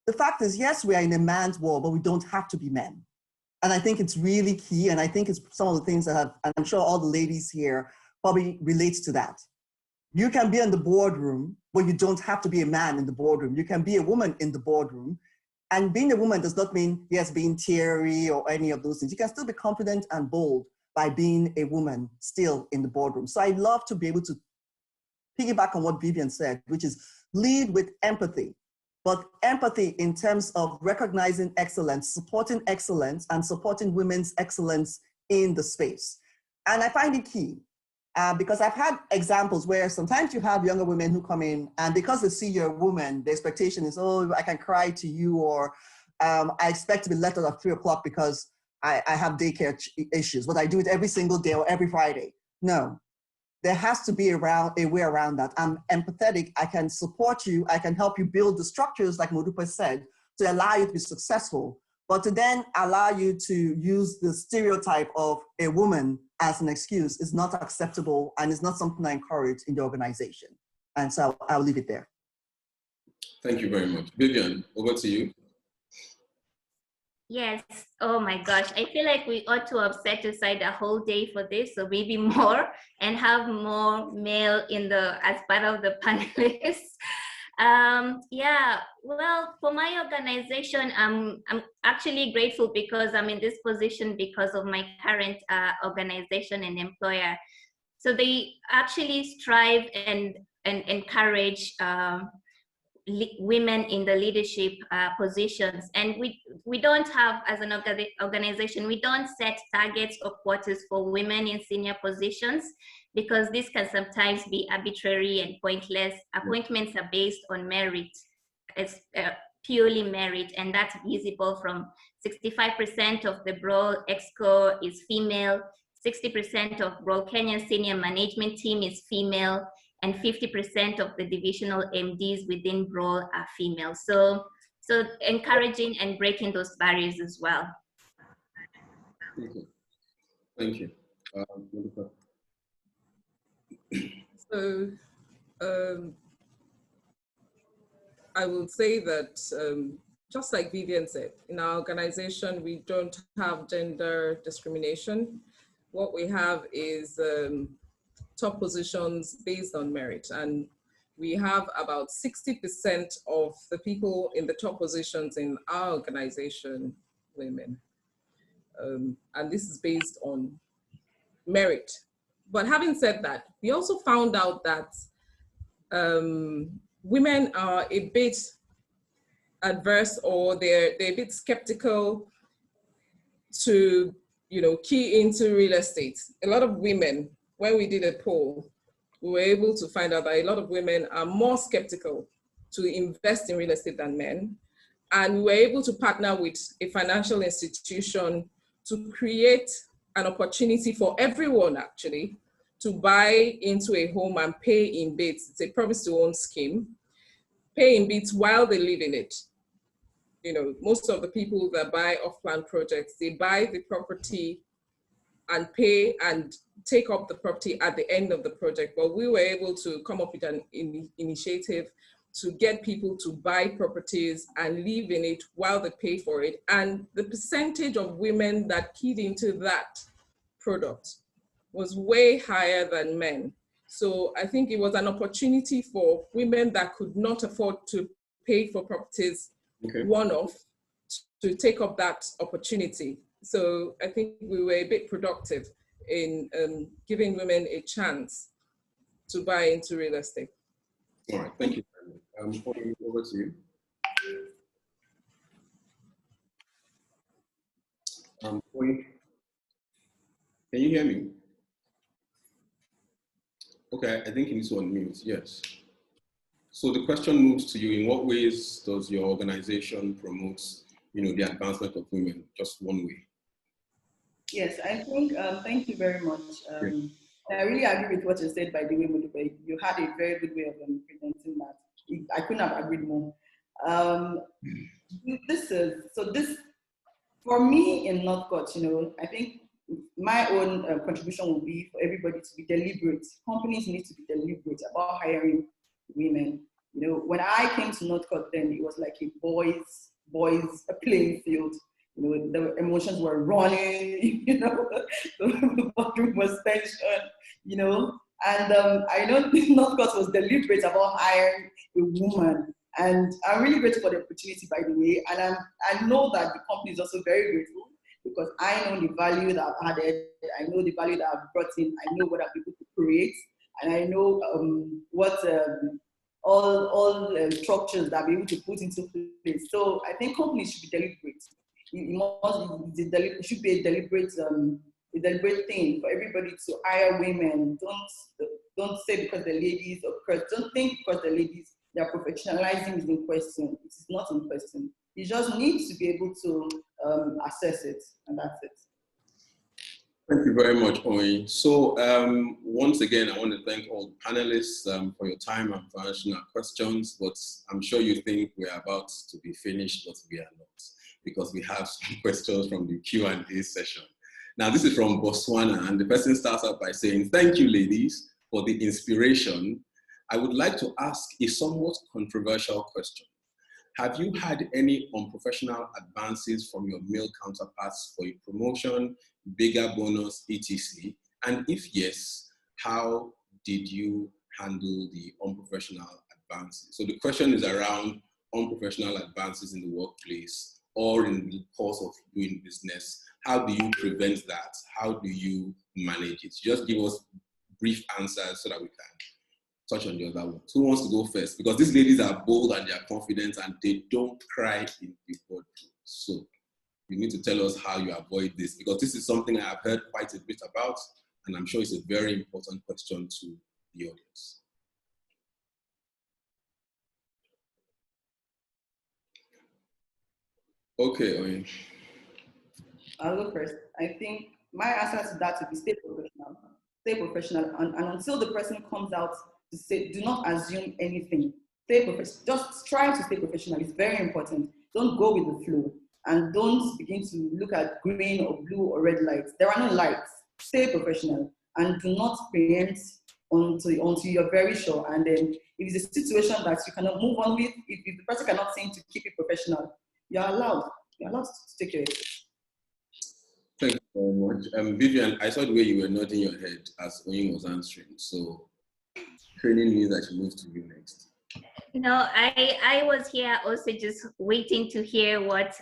The fact is, yes, we are in a man's world, but we don't have to be men. And I think it's really key, and I think it's some of the things that have, and I'm sure all the ladies here probably relates to that. You can be in the boardroom, but you don't have to be a man in the boardroom. You can be a woman in the boardroom. And being a woman does not mean, yes, being teary or any of those things. You can still be confident and bold by being a woman still in the boardroom. So I'd love to be able to piggyback on what Vivian said, which is lead with empathy, but empathy in terms of recognizing excellence, supporting excellence, and supporting women's excellence in the space. And I find it key because I've had examples where sometimes you have younger women who come in and because they see you're a woman, the expectation is, oh, I can cry to you or I expect to be let out at 3 o'clock because I have daycare issues, but I do it every single day or every Friday. No, there has to be a way around that. I'm empathetic. I can support you. I can help you build the structures, like Modupe said, to allow you to be successful. But to then allow you to use the stereotype of a woman as an excuse is not acceptable, and it's not something I encourage in the organization. And so I'll leave it there. Thank you very much. Vivian, over to you. Yes. Oh my gosh. I feel like we ought to have set aside a whole day for this, so maybe more, and have more male as part of the panelists. Yeah, well, for my organization, I'm actually grateful because I'm in this position because of my current organization and employer. So they actually strive and encourage women in the leadership positions. And we don't have, as an organization, we don't set targets or quotas for women in senior positions, because this can sometimes be arbitrary and pointless. Appointments are based on merit. It's purely merit, and that's visible from 65% of the Brawl Exco is female, 60% of Brawl Kenya senior management team is female, and 50% of the divisional MDs within Brawl are female. So encouraging and breaking those barriers as well. Thank you. So I will say that just like Vivian said, in our organization, we don't have gender discrimination. What we have is top positions based on merit. And we have about 60% of the people in the top positions in our organization, women. And this is based on merit. But having said that, we also found out that women are a bit adverse, or they're a bit skeptical to, key into real estate. A lot of women, when we did a poll, we were able to find out that a lot of women are more skeptical to invest in real estate than men. And we were able to partner with a financial institution to create an opportunity for everyone, actually, to buy into a home and pay in bits. It's a promise to own scheme. Pay in bits while they live in it. Most of the people that buy off-plan projects, they buy the property and pay and take up the property at the end of the project. But we were able to come up with an initiative to get people to buy properties and live in it while they pay for it. And the percentage of women that keyed into that product was way higher than men. So I think it was an opportunity for women that could not afford to pay for properties one-off to take up that opportunity. So I think we were a bit productive in giving women a chance to buy into real estate. All right, thank you. Over to you. Can you hear me? Okay, I think you need to unmute, yes. So the question moves to you: in what ways does your organization promote, the advancement of women? Just one way. Yes, I think, thank you very much. I really agree with what you said, by the way, Modupe. You had a very good way of presenting that. I couldn't have agreed more. For me in Northcourt, I think my own contribution will be for everybody to be deliberate. Companies need to be deliberate about hiring women. When I came to Northcourt, then it was like a boys playing field. The emotions were running, the bathroom was tension, and I know Northcourt was deliberate about hiring a woman. And I'm really grateful for the opportunity, by the way. And I know that the company is also very grateful, because I know the value that I've added, I know the value that I've brought in, I know what I'm able to create, and I know what all structures that I'll be able to put into place. So I think companies should be deliberate. It should be a deliberate thing for everybody to hire women. Don't say because they're ladies, or because don't think because they're ladies, their professionalizing is in question. It is not in question. You just need to be able to assess it, and that's it. Thank you very much, Oyin. So once again, I want to thank all the panelists for your time and for answering our questions, but I'm sure you think we're about to be finished, but we are not, because we have some questions from the Q&A session. Now, this is from Botswana, and the person starts out by saying, thank you, ladies, for the inspiration. I would like to ask a somewhat controversial question. Have you had any unprofessional advances from your male counterparts for a promotion, bigger bonus, etc.? And if yes, how did you handle the unprofessional advances? So the question is around unprofessional advances in the workplace or in the course of doing business. How do you prevent that? How do you manage it? Just give us brief answers so that we can touch on the other ones. Who wants to go first? Because these ladies are bold and they are confident and they don't cry in the boardroom. So you need to tell us how you avoid this, because this is something I have heard quite a bit about, and I'm sure it's a very important question to the audience. Okay, Oyin. I'll go first. I think my answer to that would be stay professional. Stay professional, and until the person comes out to say, do not assume anything. Stay professional. Just try to stay professional. It's very important. Don't go with the flow, and don't begin to look at green or blue or red lights. There are no lights. Stay professional, and do not preempt until you're very sure. And then if it's a situation that you cannot move on with, if the person cannot seem to keep it professional, you're allowed to take your exit. Thank you very much. Vivian, I saw the way you were nodding your head as Oyin was answering. So training means that you move to you next. No, I was here also just waiting to hear what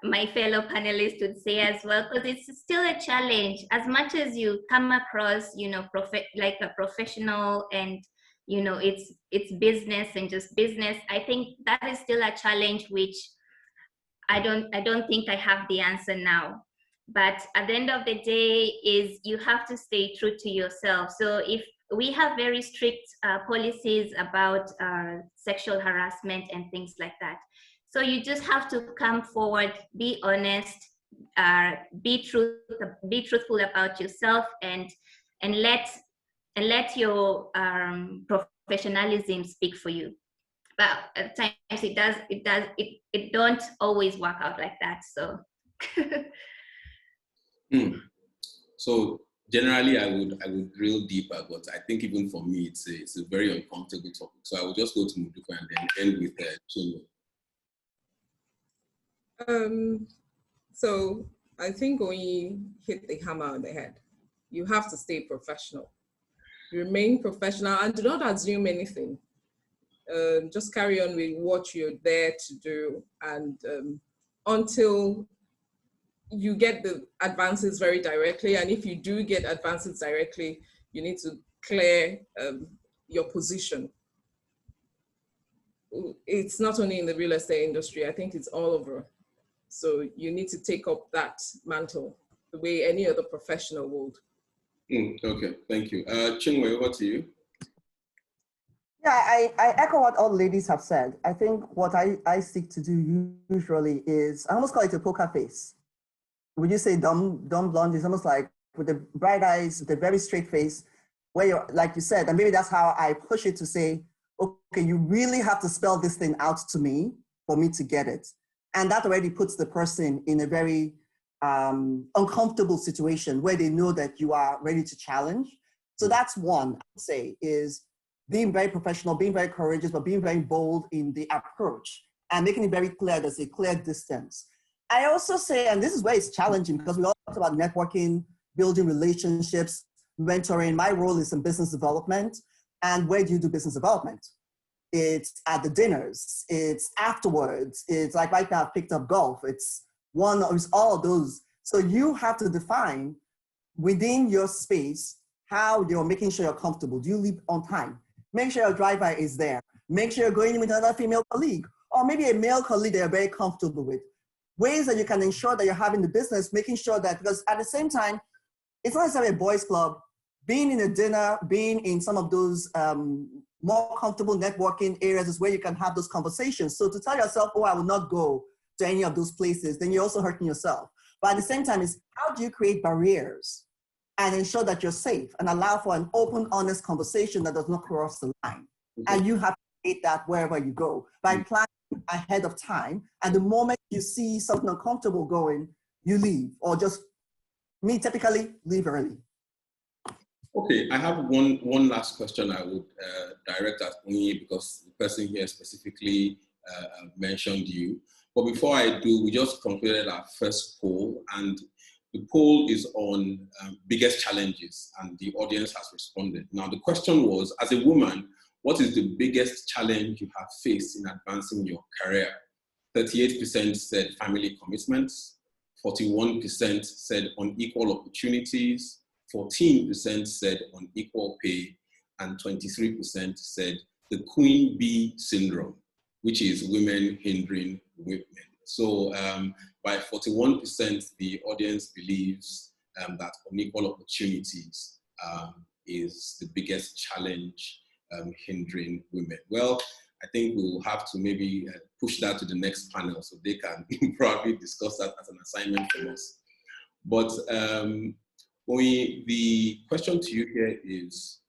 my fellow panelists would say as well, because it's still a challenge. As much as you come across, like a professional and, it's business and just business, I think that is still a challenge which I don't think I have the answer now. But at the end of the day is you have to stay true to yourself. So if we have very strict policies about sexual harassment and things like that. So you just have to come forward, be honest, be truthful about yourself, and let your professionalism speak for you. But at times it don't always work out like that. So. So generally, I would drill deeper, but I think even for me, it's a very uncomfortable topic. So I will just go to Muduka and then end with Chinwe. So I think when you hit the hammer on the head, you have to stay professional. Remain professional and do not assume anything. Just carry on with what you're there to do, and until you get the advances very directly. And if you do get advances directly, you need to clear your position. It's not only in the real estate industry, I think it's all over. So you need to take up that mantle the way any other professional would. Okay, thank you. Chinwe, over to you. Yeah, I echo what all the ladies have said. I think what I seek to do usually is, I almost call it a poker face. When you say dumb blonde, it's almost like with the bright eyes, with a very straight face, where you're, like you said, and maybe that's how I push it to say, okay, you really have to spell this thing out to me for me to get it. And that already puts the person in a very uncomfortable situation where they know that you are ready to challenge. So that's one, I would say, is being very professional, being very courageous, but being very bold in the approach and making it very clear there's a clear distance. I also say, and this is where it's challenging because we all talked about networking, building relationships, mentoring. My role is in business development. And where do you do business development? It's at the dinners, it's afterwards, it's like right now I've picked up golf, it's all of those. So you have to define within your space how you're making sure you're comfortable. Do you leave on time? Make sure your driver is there. Make sure you're going in with another female colleague, or maybe a male colleague that you're very comfortable with. Ways that you can ensure that you're having the business, making sure that, because at the same time, it's not necessarily a boys club, being in a dinner, being in some of those more comfortable networking areas is where you can have those conversations. So to tell yourself, oh, I will not go to any of those places, then you're also hurting yourself. But at the same time, is how do you create barriers and ensure that you're safe and allow for an open, honest conversation that does not cross the line? And you have to create that wherever you go by planning ahead of time. And the moment you see something uncomfortable going, you leave, or just me typically leave early. Okay, I have one last question I would direct at Onyi, because the person here specifically mentioned you. But before I do, we just concluded our first poll, and the poll is on biggest challenges, and the audience has responded. Now, the question was, as a woman, what is the biggest challenge you have faced in advancing your career? 38% said family commitments, 41% said unequal opportunities, 14% said unequal pay, and 23% said the Queen Bee syndrome, which is women hindering women. So by 41%, the audience believes that unequal opportunities is the biggest challenge hindering women. Well, I think we'll have to maybe push that to the next panel so they can probably discuss that as an assignment for us. But the question to you here is,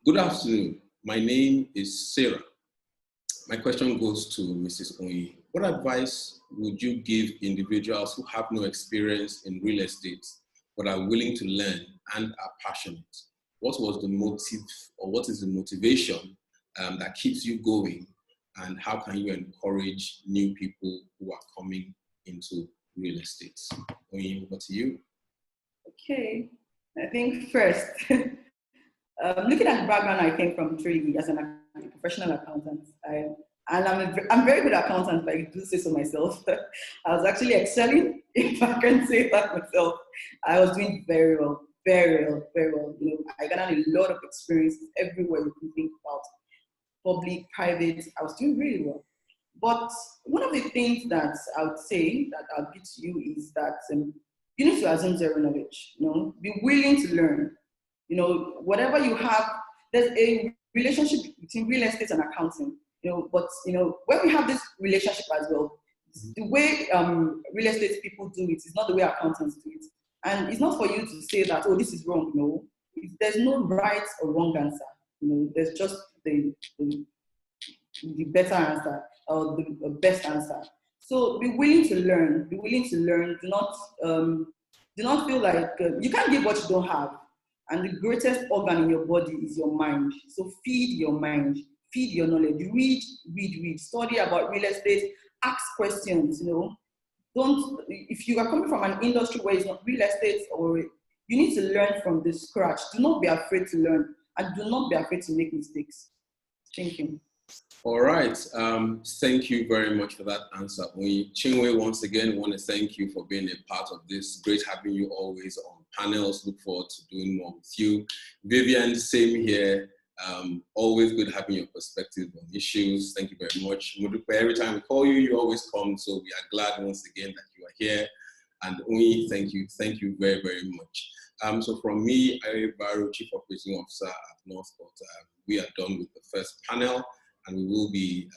good afternoon, my name is Sarah. My question goes to Mrs. Onyi. What advice would you give individuals who have no experience in real estate but are willing to learn and are passionate? What was the motive, or what is the motivation that keeps you going, and how can you encourage new people who are coming into real estate? Onyi, over to you. Okay, I think first, looking at the background I came from 3D as a professional accountant, I'm very good accountant, but I do say so myself. I was actually excelling, if I can say that myself. I was doing very well, very well, very well. You know, I got a lot of experience everywhere you can think about, public, private. I was doing really well. But one of the things that I would say that I'll give to you is that you need to assume zero knowledge. You know, be willing to learn. You know, whatever you have, there's a relationship between real estate and accounting. You know, but you know, when we have this relationship as well, the way real estate people do it is not the way accountants do it. And it's not for you to say that, oh, this is wrong. No, there's no right or wrong answer. You know, there's just the better answer or the best answer. So be willing to learn. Be willing to learn. Do not feel like you can't give what you don't have. And the greatest organ in your body is your mind. So feed your mind. Feed your knowledge. Read. Study about real estate. Ask questions. You know, if you are coming from an industry where it's not real estate, or you need to learn from the scratch. Do not be afraid to learn, and do not be afraid to make mistakes. Thank you. All right. Thank you very much for that answer, Onyi. Chinwe, once again, want to thank you for being a part of this. Great having you always on panels. Look forward to doing more with you. Vivian, same here. Always good having your perspective on issues. Thank you very much. Mudupe, every time we call you, you always come. So we are glad once again that you are here. And Onyi, thank you very, very much. So from me, Ari Baru, Chief Operating Officer at Northcourt, we are done with the first panel, and we will be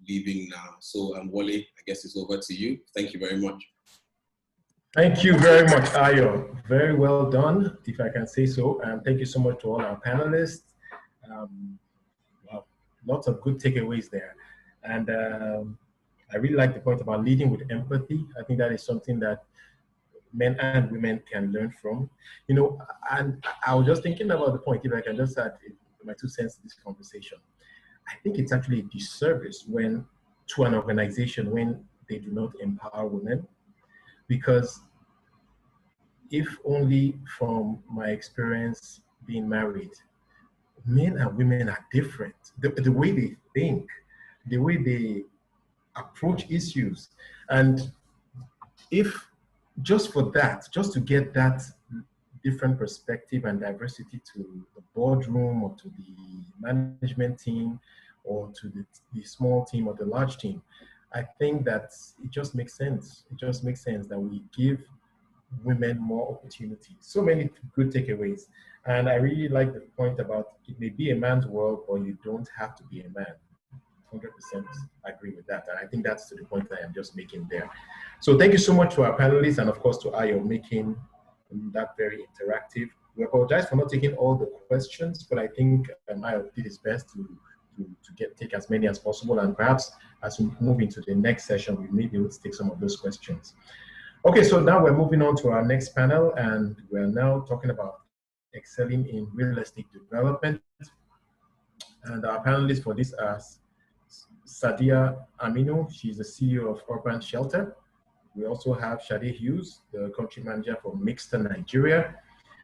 leaving now. So Wale, I guess it's over to you. Thank you very much. Thank you very much, Ayo. Very well done, if I can say so. And thank you so much to all our panelists. Wow, lots of good takeaways there. And I really like the point about leading with empathy. I think that is something that men and women can learn from. You know, and I was just thinking about the point, if I can just add my 2 cents to this conversation. I think it's actually a disservice to an organization when they do not empower women, because if only from my experience being married, men and women are different. The way they think, the way they approach issues. And if just for that, just to get that different perspective and diversity to the boardroom or to the management team or to the small team or the large team, I think that it just makes sense. It just makes sense that we give women more opportunities. So many good takeaways. And I really like the point about it may be a man's world, but you don't have to be a man. 100% agree with that. And I think that's to the point I am just making there. So thank you so much to our panelists and of course to Ayo making that very interactive. We apologize for not taking all the questions, but I think Ayo did his best to take as many as possible. And perhaps as we move into the next session, we may be able to take some of those questions. Okay, so now we're moving on to our next panel, and we're now talking about excelling in real estate development. And our panelists for this are Sadia Aminu, she's the CEO of Urban Shelter. We also have Shade Hughes, the country manager for Mixter Nigeria.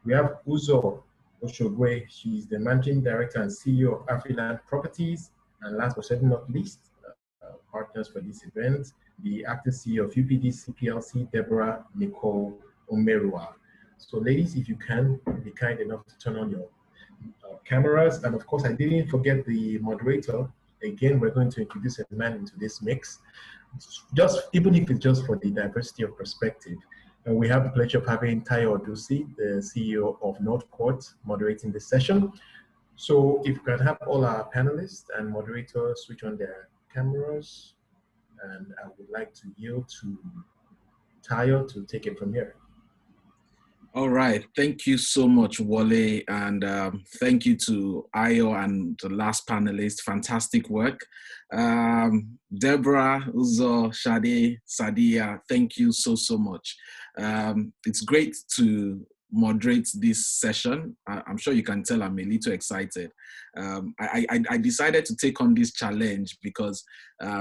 We have Uzo Oshogwe, she's the managing director and CEO of Afriland Properties. And last but certainly not least, partners for this event, the acting CEO of UPDC PLC, Deborah Nicole Omerua. So ladies, if you can, be kind enough to turn on your cameras. And of course, I didn't forget the moderator. Again, we're going to introduce a man into this mix, even if it's just for the diversity of perspective. And we have the pleasure of having Tayo Odusi, the CEO of Northcourt, moderating this session. So if we can have all our panelists and moderators switch on their cameras, and I would like to yield to Tayo to take it from here. All right, thank you so much, Wale, and thank you to Ayo and the last panelist. Fantastic work. Deborah, Uzo, Shade, Sadia, thank you so much. It's great to moderate this session. I'm sure you can tell I'm a little excited. I decided to take on this challenge because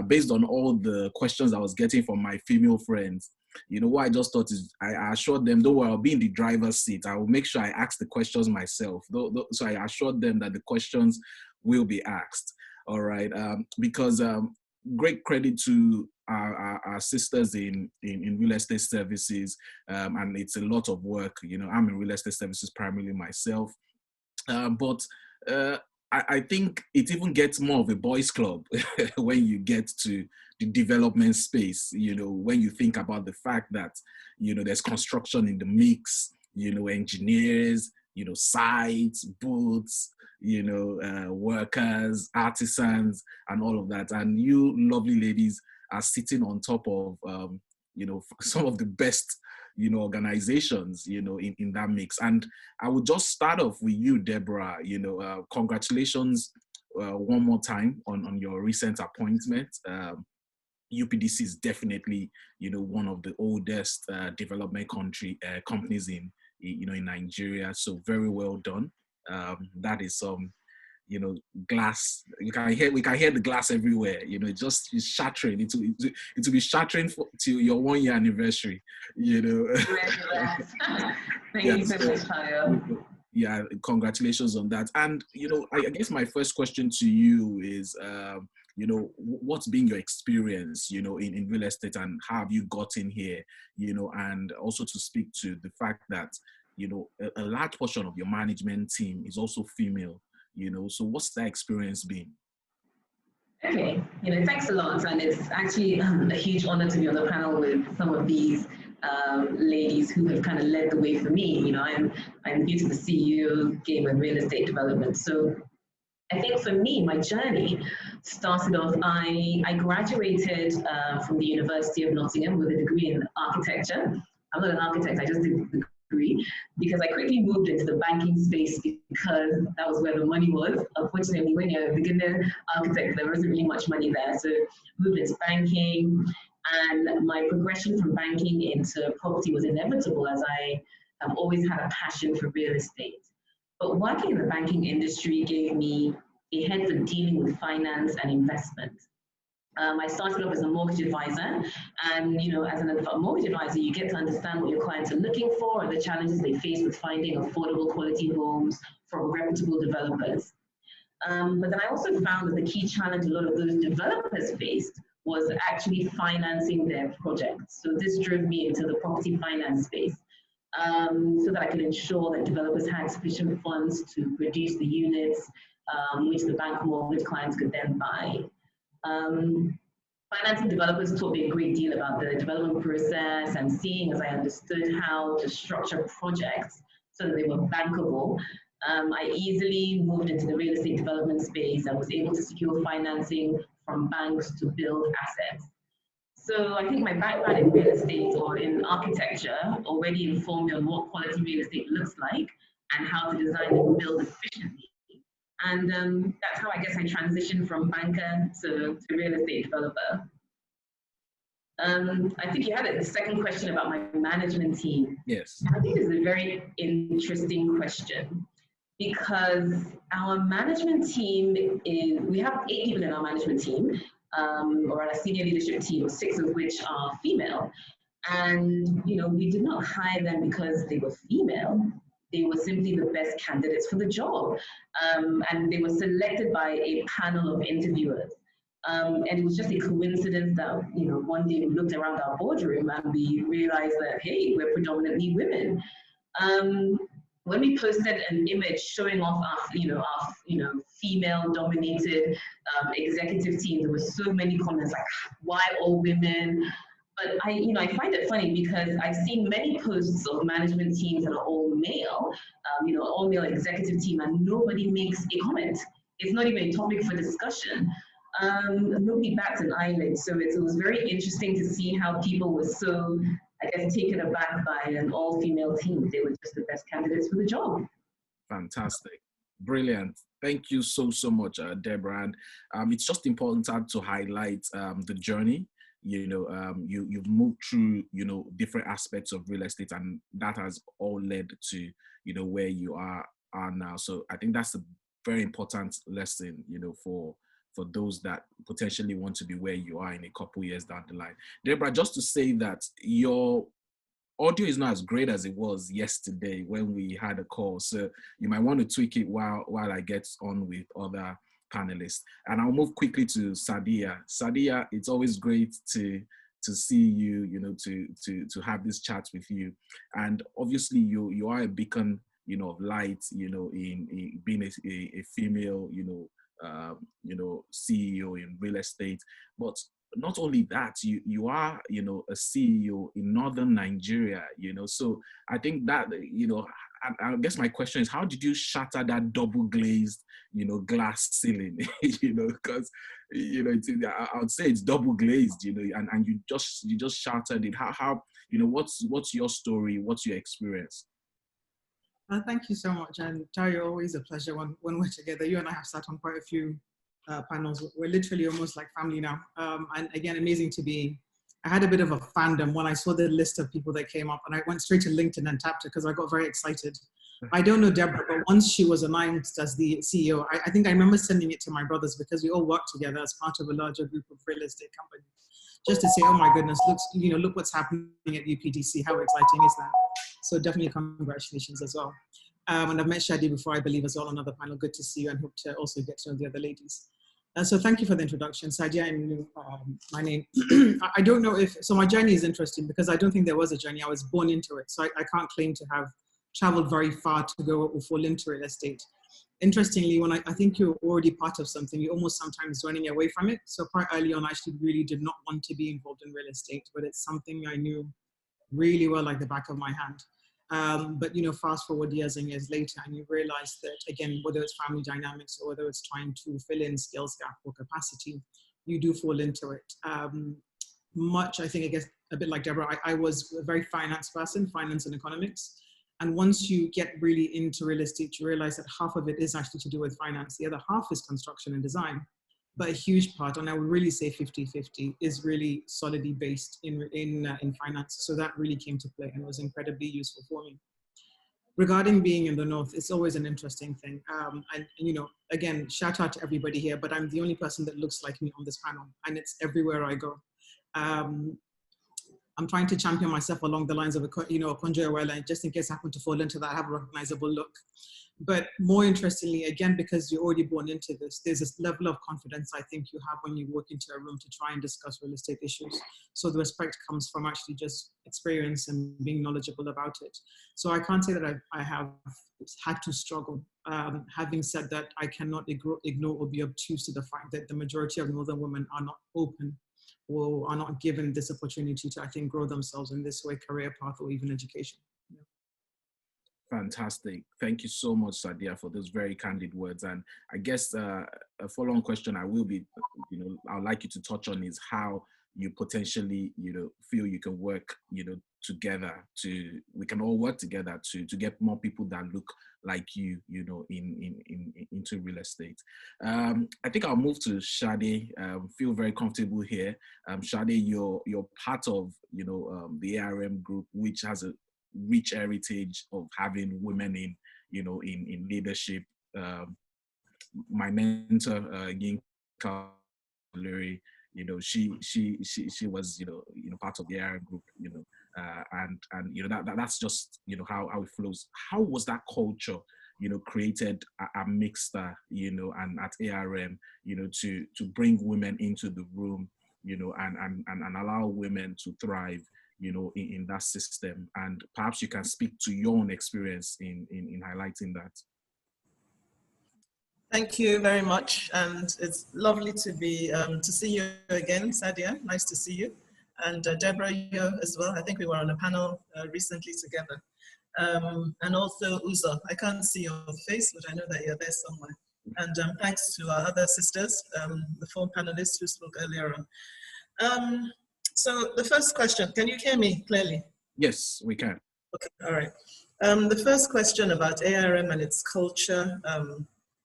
based on all the questions I was getting from my female friends, you know, what I just thought is I assured them, don't worry, I'll be in the driver's seat. I will make sure I ask the questions myself. So I assured them that the questions will be asked. All right, because great credit to our sisters in real estate services, and it's a lot of work. You know, I'm in real estate services primarily myself, but I think it even gets more of a boys' club when you get to the development space, you know, when you think about the fact that, you know, there's construction in the mix, you know, engineers, you know, sites, booths, you know, workers, artisans, and all of that. And you lovely ladies are sitting on top of, you know, some of the best, you know, organizations, you know, in that mix. And I would just start off with you, Deborah. You know, congratulations one more time on your recent appointment. UPDC is definitely, you know, one of the oldest development companies in Nigeria. So very well done. That is some, you know, glass. We can hear the glass everywhere. You know, it's shattering. It will be shattering to your 1 year anniversary. You know. Thank you so much, Tayo. Yeah, congratulations on that. And you know, I guess my first question to you is, you know, what's been your experience, you know, in real estate, and how have you gotten here, you know, and also to speak to the fact that, you know, a large portion of your management team is also female, you know, so what's that experience been? Okay, you know, thanks a lot. And it's actually a huge honor to be on the panel with some of these ladies who have kind of led the way for me. You know, I'm new to the CEO game of real estate development. So I think for me, my journey started off, I graduated from the University of Nottingham with a degree in architecture. I'm not an architect, I just did the degree because I quickly moved into the banking space because that was where the money was. Unfortunately, when you're a beginner architect, there wasn't really much money there. So moved into banking, and my progression from banking into property was inevitable as I have always had a passion for real estate. But working in the banking industry gave me a head for dealing with finance and investment. I started off as a mortgage advisor, and you know, as a mortgage advisor, you get to understand what your clients are looking for and the challenges they face with finding affordable quality homes from reputable developers. But then I also found that the key challenge a lot of those developers faced was actually financing their projects. So this drove me into the property finance space. So that I could ensure that developers had sufficient funds to produce the units, which the bank mortgage clients could then buy. Financing developers taught me a great deal about the development process and seeing as I understood how to structure projects so that they were bankable, I easily moved into the real estate development space and was able to secure financing from banks to build assets. So I think my background in real estate or in architecture already informed me on what quality real estate looks like and how to design and build efficiently. And that's how I guess I transitioned from banker to real estate developer. I think you had a second question about my management team. Yes. I think it's a very interesting question because our management team is, we have 8 people in our management team, or our senior leadership team, 6 of which are female. And, you know, we did not hire them because they were female. They were simply the best candidates for the job. And they were selected by a panel of interviewers. And it was just a coincidence that, you know, one day we looked around our boardroom and we realized that, hey, we're predominantly women. When we posted an image showing off our female-dominated executive team, there were so many comments like, "Why all women?" But I find it funny because I've seen many posts of management teams that are all male, all male executive team, and nobody makes a comment. It's not even a topic for discussion. Nobody bats an eyelid. So it was very interesting to see how people were so, I guess, taken aback by an all-female team. They were just the best candidates for the job. Fantastic. Brilliant. Thank you so much, Deborah. And it's just important to highlight the journey. You've moved through, different aspects of real estate, and that has all led to, where you are now. So I think that's a very important lesson, for those that potentially want to be where you are in a couple years down the line. Deborah, just to say that your audio is not as great as it was yesterday when we had a call. So you might want to tweak it while I get on with other panelists. And I'll move quickly to Sadia. Sadia, it's always great to see you, to have this chat with you. And obviously you are a beacon, of light, in being a female, CEO in real estate. But not only that, you are, a CEO in Northern Nigeria, so I think that, I guess my question is, how did you shatter that double glazed, glass ceiling, because, I would say it's double glazed, and you just shattered it. How what's your story? What's your experience? Thank you so much. And Tayo, always a pleasure when we're together. You and I have sat on quite a few panels. We're literally almost like family now. And again, amazing to be. I had a bit of a fandom when I saw the list of people that came up, and I went straight to LinkedIn and tapped it because I got very excited. I don't know Deborah, but once she was announced as the CEO, I think I remember sending it to my brothers because we all work together as part of a larger group of real estate companies, just to say, oh my goodness, look what's happening at UPDC. How exciting is that? So definitely congratulations as well. And I've met Shadi before, I believe, as well on another panel. Good to see you, and hope to also get to know the other ladies. So thank you for the introduction. Sadia, my name. I don't know so my journey is interesting because I don't think there was a journey. I was born into it. So I can't claim to have traveled very far to go or fall into real estate. Interestingly, when I think you're already part of something, you're almost sometimes running away from it. So quite early on, I actually really did not want to be involved in real estate, but it's something I knew really well, like the back of my hand. But fast forward years and years later, and you realize that, again, whether it's family dynamics or whether it's trying to fill in skills gap or capacity, you do fall into it. I think, I guess, a bit like Deborah, I was a very finance person, finance and economics. And once you get really into real estate, you realize that half of it is actually to do with finance. The other half is construction and design. But a huge part, and I would really say 50-50, is really solidly based in finance. So that really came to play and was incredibly useful for me. Regarding being in the North, it's always an interesting thing. And again, shout out to everybody here, but I'm the only person that looks like me on this panel, and it's everywhere I go. I'm trying to champion myself along the lines of a Konjo, just in case I happen to fall into that, I have a recognizable look. But more interestingly, again, because you're already born into this, there's this level of confidence I think you have when you walk into a room to try and discuss real estate issues. So the respect comes from actually just experience and being knowledgeable about it. So I can't say that I have had to struggle. Having said that, I cannot ignore or be obtuse to the fact that the majority of Northern women are not open or are not given this opportunity to, I think, grow themselves in this way, career path or even education. Fantastic. Thank you so much, Sadia, for those very candid words. And I guess a follow-on question I will be, I'd like you to touch on is how you potentially, feel you can work, together we can all work together to get more people that look like you, into real estate. I think I'll move to Shade. Feel very comfortable here. Shade, you're part of, the ARM group, which has a rich heritage of having women in leadership. My mentor, Yinka Larry, she was part of the ARM group, and that's just how it flows. How was that culture created at Mixta, and at ARM, to bring women into the room, and allow women to thrive, in that system? And perhaps you can speak to your own experience in highlighting that. Thank you very much, and it's lovely to be to see you again, Sadia. Nice to see you, and Deborah, you as well. I think we were on a panel recently together, and also Uzo. I can't see your face, but I know that you're there somewhere. And thanks to our other sisters, the 4 panelists who spoke earlier on. So the first question, can you hear me clearly? Yes, we can. Okay, all right. The first question about ARM and its culture,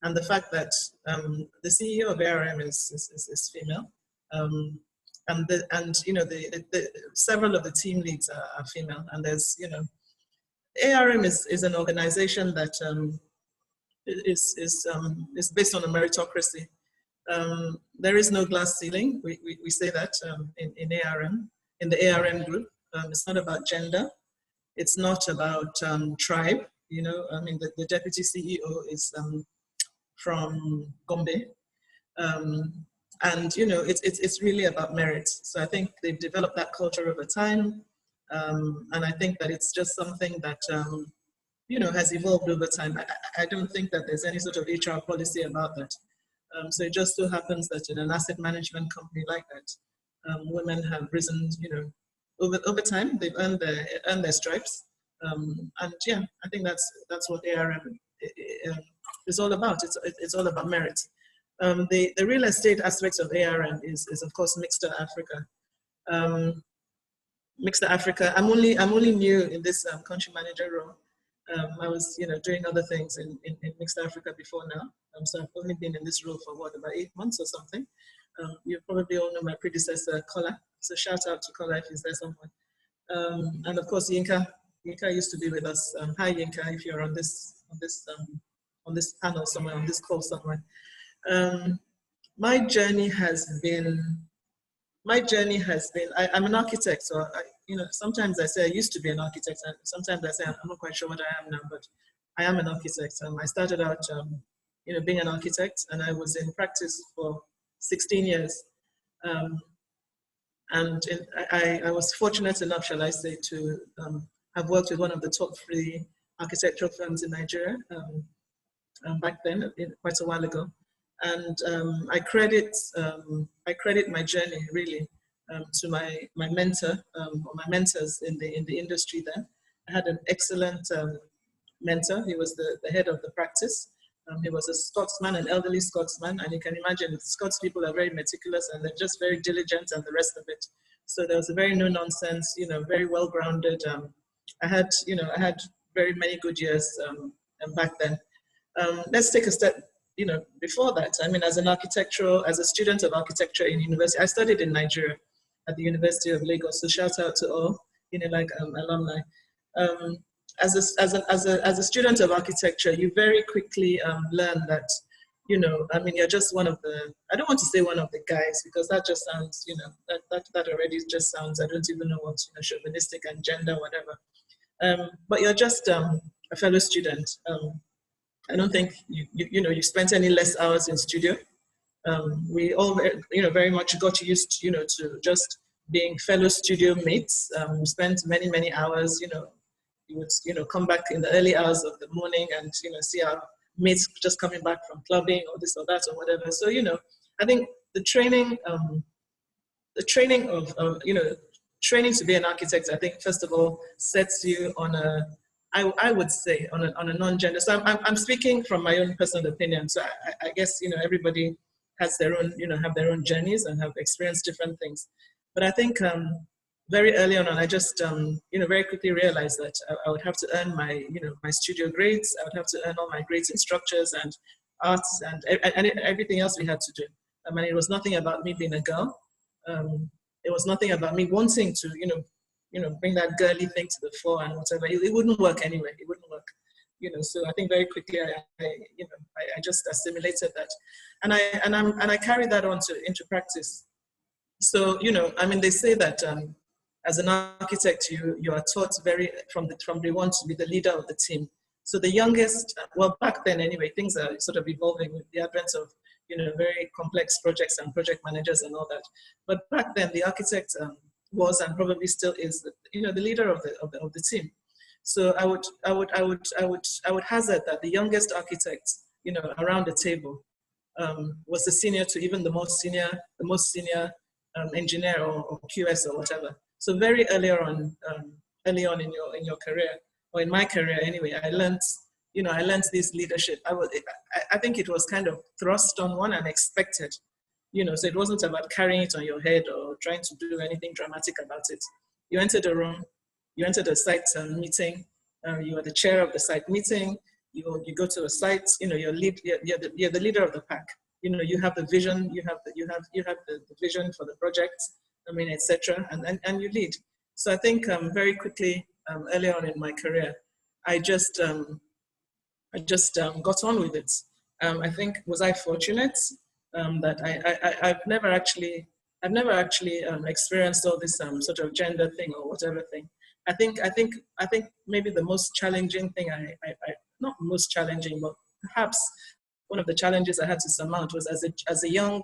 and the fact that the CEO of ARM is female, and several of the team leads are female, and there's ARM is an organization that is based on a meritocracy. There is no glass ceiling. We say that in ARM, in the ARM group. It's not about gender. It's not about tribe. The deputy CEO is from Gombe, and it's really about merit. So I think they've developed that culture over time, and I think that it's just something that has evolved over time. I don't think that there's any sort of HR policy about that. So it just so happens that in an asset management company like that, women have risen, over time. They've earned their stripes, and yeah, I think that's what ARM is all about. It's all about merit. The real estate aspects of ARM is of course Mixta Africa. Mixta Africa. I'm only new in this country manager role. I was doing other things in Mixta Africa before now. So I've only been in this role for about 8 months or something. You probably all know my predecessor, Kola. So shout out to Kola if he's there somewhere. And of course Yinka. Yinka used to be with us. Hi Yinka, if you're on this panel somewhere, on this call somewhere. My journey has been, I'm an architect, so sometimes I say I used to be an architect, and sometimes I say I'm not quite sure what I am now, but I am an architect. I started out, being an architect, and I was in practice for 16 years. I was fortunate enough, shall I say, to have worked with one of the top 3 architectural firms in Nigeria back then, quite a while ago. And I credit my journey really to my mentor, or my mentors in the industry then. I had an excellent mentor. He was the head of the practice. He was a Scotsman, an elderly Scotsman, and you can imagine Scots people are very meticulous and they're just very diligent and the rest of it. So there was a very no nonsense, very well grounded. I had very many good years back then. Let's take a step, before that. I mean, as a student of architecture in university, I studied in Nigeria at the University of Lagos. So shout out to all, alumni. As a student of architecture, you very quickly learn that, you're just one of the, I don't want to say one of the guys, because that just sounds, that already just sounds, I don't even know what, chauvinistic and gender, whatever. But you're just a fellow student. I don't think you spent any less hours in studio. We all, very much got used, to just being fellow studio mates. Spent many hours, you would, come back in the early hours of the morning and, see our mates just coming back from clubbing or this or that or whatever. So, I think the training training to be an architect, I think, first of all, sets you on I would say on a non-gender. So I'm speaking from my own personal opinion. So I guess, you know, everybody has their own, you know, have their own journeys and have experienced different things. But I think very early on, I just, you know, very quickly realized that I would have to earn my, you know, my studio grades. I would have to earn all my grades in structures and arts and everything else we had to do. I mean, it was nothing about me being a girl. It was nothing about me wanting to, you know, bring that girly thing to the fore and whatever. It wouldn't work anyway. It wouldn't work, you know. So I think very quickly, I just assimilated that, and I carried that on into practice. So, you know, I mean, they say that as an architect, you are taught from day one to be the leader of the team. So the youngest, well, back then anyway, things are sort of evolving with the advent of, you know, very complex projects and project managers and all that. But back then, the architect was and probably still is, you know, the leader of the team. So I would hazard that the youngest architect, you know, around the table was the senior to even the most senior engineer or QS or whatever. So very early on in your career, or in my career anyway, I learned this leadership. I think it was kind of thrust on one and expected, you know, so it wasn't about carrying it on your head or trying to do anything dramatic about it. You entered a room, you entered a site meeting, you are the chair of the site meeting, you go to a site, you know, you're the leader of the pack. You know, you have the vision, you have the vision for the project, I mean, etc. And you lead. So I think very quickly, early on in my career, I just got on with it. I think, was I fortunate that I've never actually experienced all this sort of gender thing or whatever thing. I think maybe the most challenging thing not most challenging, but perhaps one of the challenges I had to surmount was as a young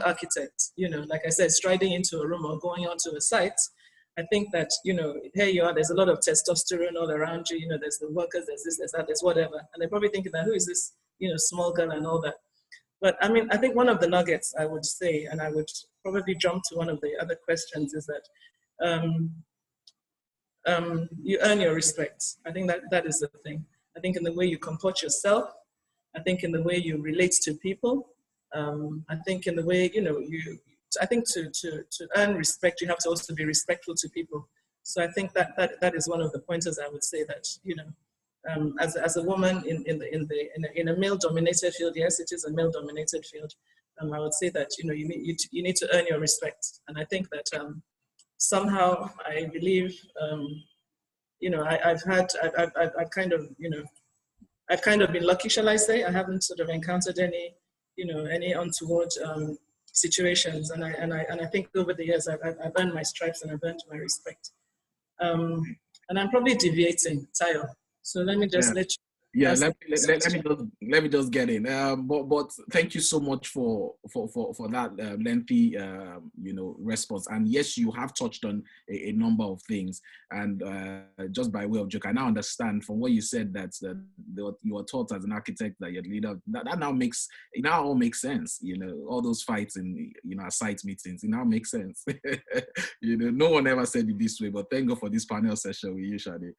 architect, you know, like I said, striding into a room or going onto a site. I think that, you know, here you are, there's a lot of testosterone all around you, you know, there's the workers, there's this, there's that, there's whatever. And they're probably thinking that, who is this, you know, small girl and all that. But I mean, I think one of the nuggets I would say, and I would probably jump to one of the other questions, is that you earn your respect. I think that is the thing. I think in the way you comport yourself, I think in the way you relate to people, I think in the way, you know, I think to earn respect, you have to also be respectful to people. So I think that is one of the pointers I would say that, you know, as a woman in a male-dominated field, yes, it is a male-dominated field. I would say that, you know, you need to earn your respect. And I think that somehow I believe, you know, I've kind of, you know, I've kind of been lucky, shall I say. I haven't sort of encountered any, you know, any untoward situations, and I think over the years I've earned my stripes and I've earned my respect. And I'm probably deviating, Tayo. So let me just let you. Yeah, let me just get in. But thank you so much for that lengthy you know, response. And yes, you have touched on a number of things. And just by way of joke, I now understand from what you said that you were taught as an architect that you're leader. That now all makes sense. You know, all those fights in, you know, site meetings, it now makes sense. You know, no one ever said it this way. But thank God for this panel session with you, Shade.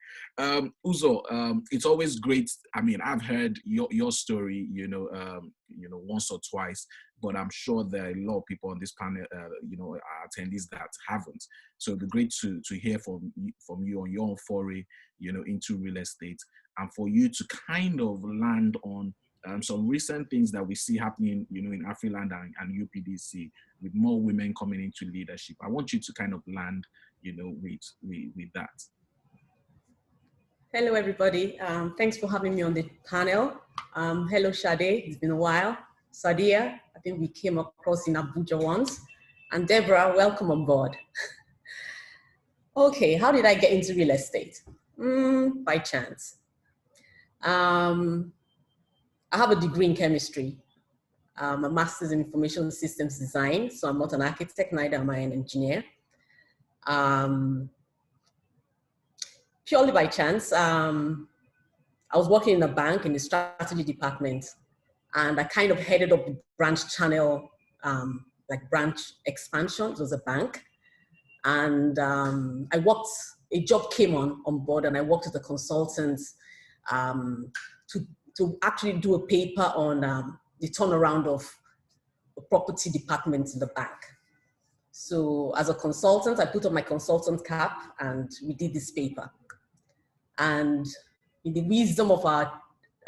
Uzo, it's always great. I mean, I've heard your story, you know, once or twice, but I'm sure there are a lot of people on this panel, you know, attendees that haven't. So it'd be great to hear from you on your foray, you know, into real estate, and for you to kind of land on some recent things that we see happening, you know, in Afriland and UPDC, with more women coming into leadership. I want you to kind of land, you know, with that. Hello, everybody. Thanks for having me on the panel. Hello, Shade. It's been a while. Sadia, I think we came across in Abuja once. And Deborah, welcome on board. Okay, how did I get into real estate? By chance. I have a degree in chemistry, a master's in information systems design. So I'm not an architect, neither am I an engineer. Purely by chance, I was working in a bank in the strategy department, and I kind of headed up the branch channel, like branch expansion. It was a bank. And I worked a job came on board, and I worked with a consultant to actually do a paper on the turnaround of a property department in the bank. So as a consultant, I put on my consultant cap and we did this paper. And in the wisdom of our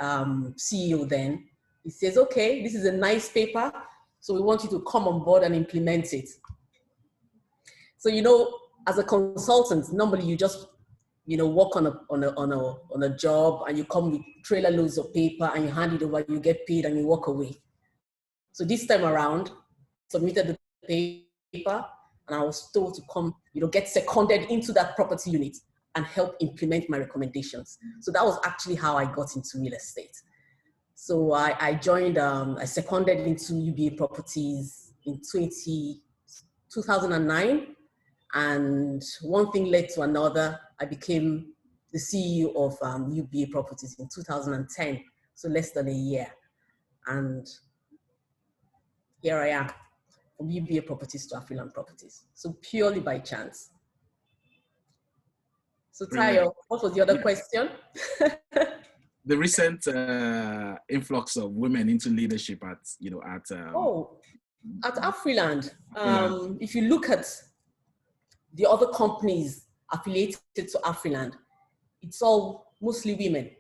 CEO then, he says, okay, this is a nice paper, so we want you to come on board and implement it. So, you know, as a consultant, normally you just, you know, work on a job and you come with trailer loads of paper and you hand it over, you get paid and you walk away. So this time around, submitted the paper and I was told to come, you know, get seconded into that property unit and help implement my recommendations. So that was actually how I got into real estate. So I joined, I seconded into UBA Properties in 2009. And one thing led to another. I became the CEO of UBA Properties in 2010, so less than a year. And here I am, from UBA Properties to Afriland Properties. So purely by chance. So Tayo, what was the other question? The recent influx of women into leadership at Afriland. If you look at the other companies affiliated to Afriland, it's all mostly women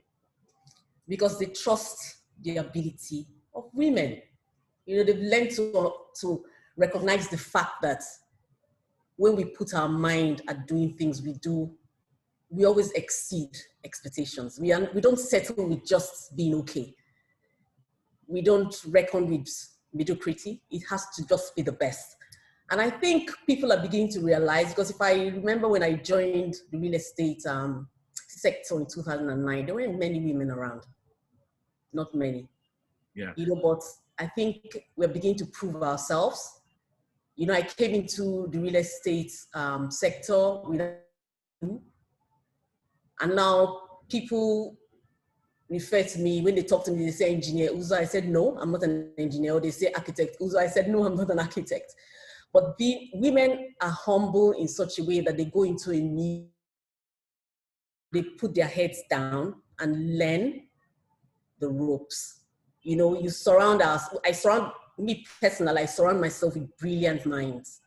because they trust the ability of women. You know, they've learned to recognize the fact that when we put our mind at doing things we always exceed expectations. We don't settle with just being okay. We don't reckon with mediocrity. It has to just be the best. And I think people are beginning to realize, because if I remember when I joined the real estate sector in 2009, there weren't many women around. Not many. Yeah. You know, but I think we're beginning to prove ourselves. You know, I came into the real estate sector and now people refer to me, when they talk to me, they say engineer Uzo. I said, no, I'm not an engineer. Or they say architect Uzo. I said, no, I'm not an architect. But women are humble in such a way that they go into a meeting, they put their heads down and learn the ropes. You know, you surround us. I surround myself with brilliant minds.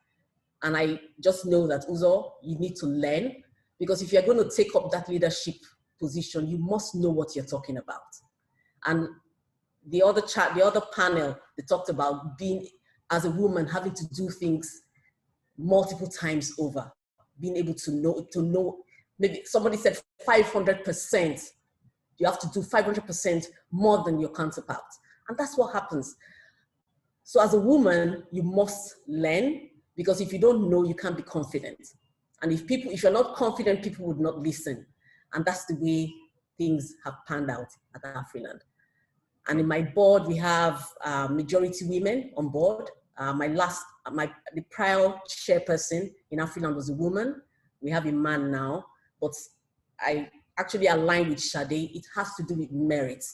And I just know that, Uzo, you need to learn, because if you're going to take up that leadership position, you must know what you're talking about. And the other panel, they talked about being, as a woman, having to do things multiple times over, being able to know, maybe somebody said 500%. You have to do 500% more than your counterpart. And that's what happens. So as a woman, you must learn, because if you don't know, you can't be confident. And if you're not confident, people would not listen. And that's the way things have panned out at Afriland. And in my board, we have majority women on board. The prior chairperson in Afriland was a woman. We have a man now, but I actually aligned with Sade. It has to do with merit.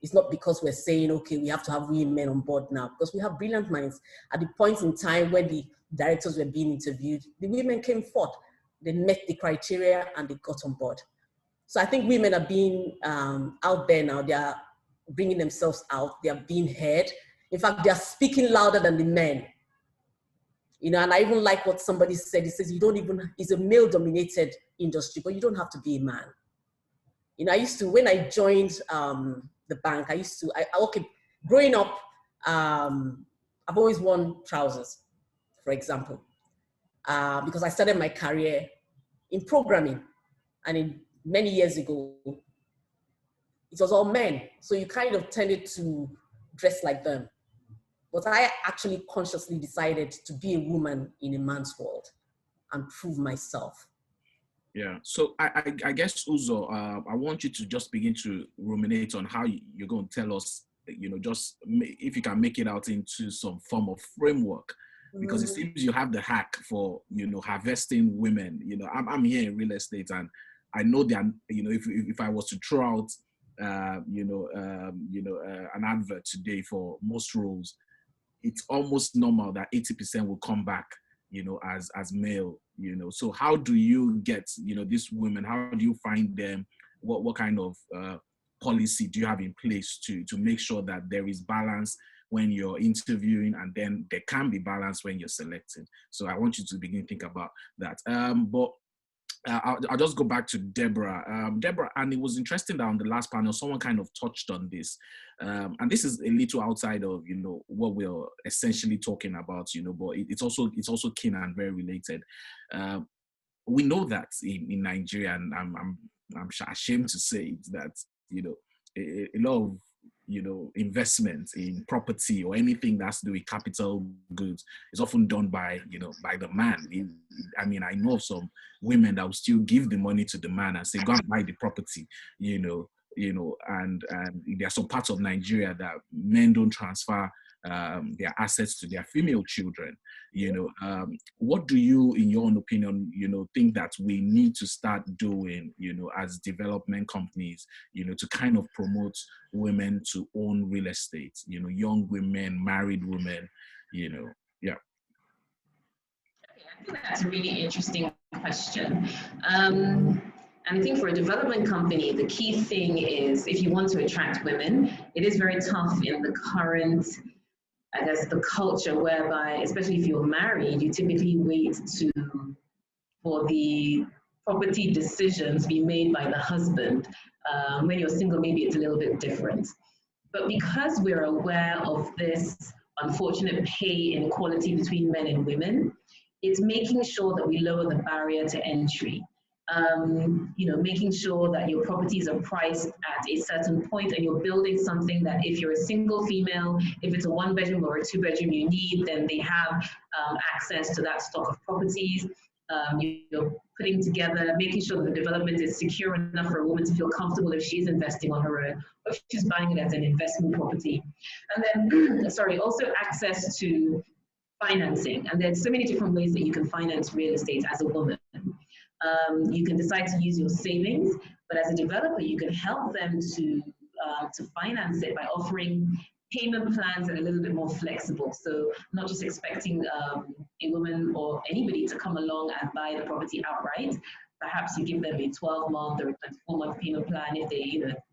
It's not because we're saying, okay, we have to have women on board now, because we have brilliant minds. At the point in time when the directors were being interviewed, the women came forth. They met the criteria and they got on board. So I think women are being out there now. They are bringing themselves out. They are being heard. In fact, they are speaking louder than the men. You know, and I even like what somebody said. He says, it's a male-dominated industry, but you don't have to be a man. You know, when I joined the bank, growing up, I've always worn trousers, for example, because I started my career in programming, and many years ago, it was all men. So you kind of tended to dress like them. But I actually consciously decided to be a woman in a man's world and prove myself. Yeah. So I guess, Uzo, I want you to just begin to ruminate on how you're going to tell us, you know, just if you can make it out into some form of framework, because it seems you have the hack for, you know, harvesting women. You know, I'm here in real estate, and I know that, you know, if I was to throw out, an advert today for most roles, it's almost normal that 80% will come back, as male, so how do you get, these women, how do you find them? What kind of policy do you have in place to make sure that there is balance when you're interviewing, and then there can be balance when you're selecting? So I want you to begin to think about that. But I'll just go back to Deborah. Deborah, and it was interesting that on the last panel, someone kind of touched on this. And this is a little outside of, what we're essentially talking about, but it's also keen and very related. We know that in Nigeria, and I'm ashamed to say it, that, a lot of, investment in property or anything that's to do with capital goods is often done by, by the man. I mean, I know of some women that will still give the money to the man and say, go and buy the property, and there are some parts of Nigeria that men don't transfer their assets to their female children. What do you, in your own opinion, think that we need to start doing, as development companies, to kind of promote women to own real estate, young women, married women, yeah. I think that's a really interesting question. And I think for a development company, the key thing is, if you want to attract women, it is very tough in the current, I guess, the culture whereby, especially if you're married, you typically wait for the property decisions to be made by the husband. When you're single, maybe it's a little bit different. But because we're aware of this unfortunate pay inequality between men and women, it's making sure that we lower the barrier to entry. Making sure that your properties are priced at a certain point and you're building something that if you're a single female, if it's a 1-bedroom or a 2-bedroom you need, then they have access to that stock of properties. You're putting together, making sure that the development is secure enough for a woman to feel comfortable if she's investing on her own, or if she's buying it as an investment property. And then, also access to financing. And there's so many different ways that you can finance real estate as a woman. You can decide to use your savings, but as a developer, you can help them to finance it by offering payment plans that are a little bit more flexible. So not just expecting a woman or anybody to come along and buy the property outright. Perhaps you give them a 12-month or a 24-month payment plan if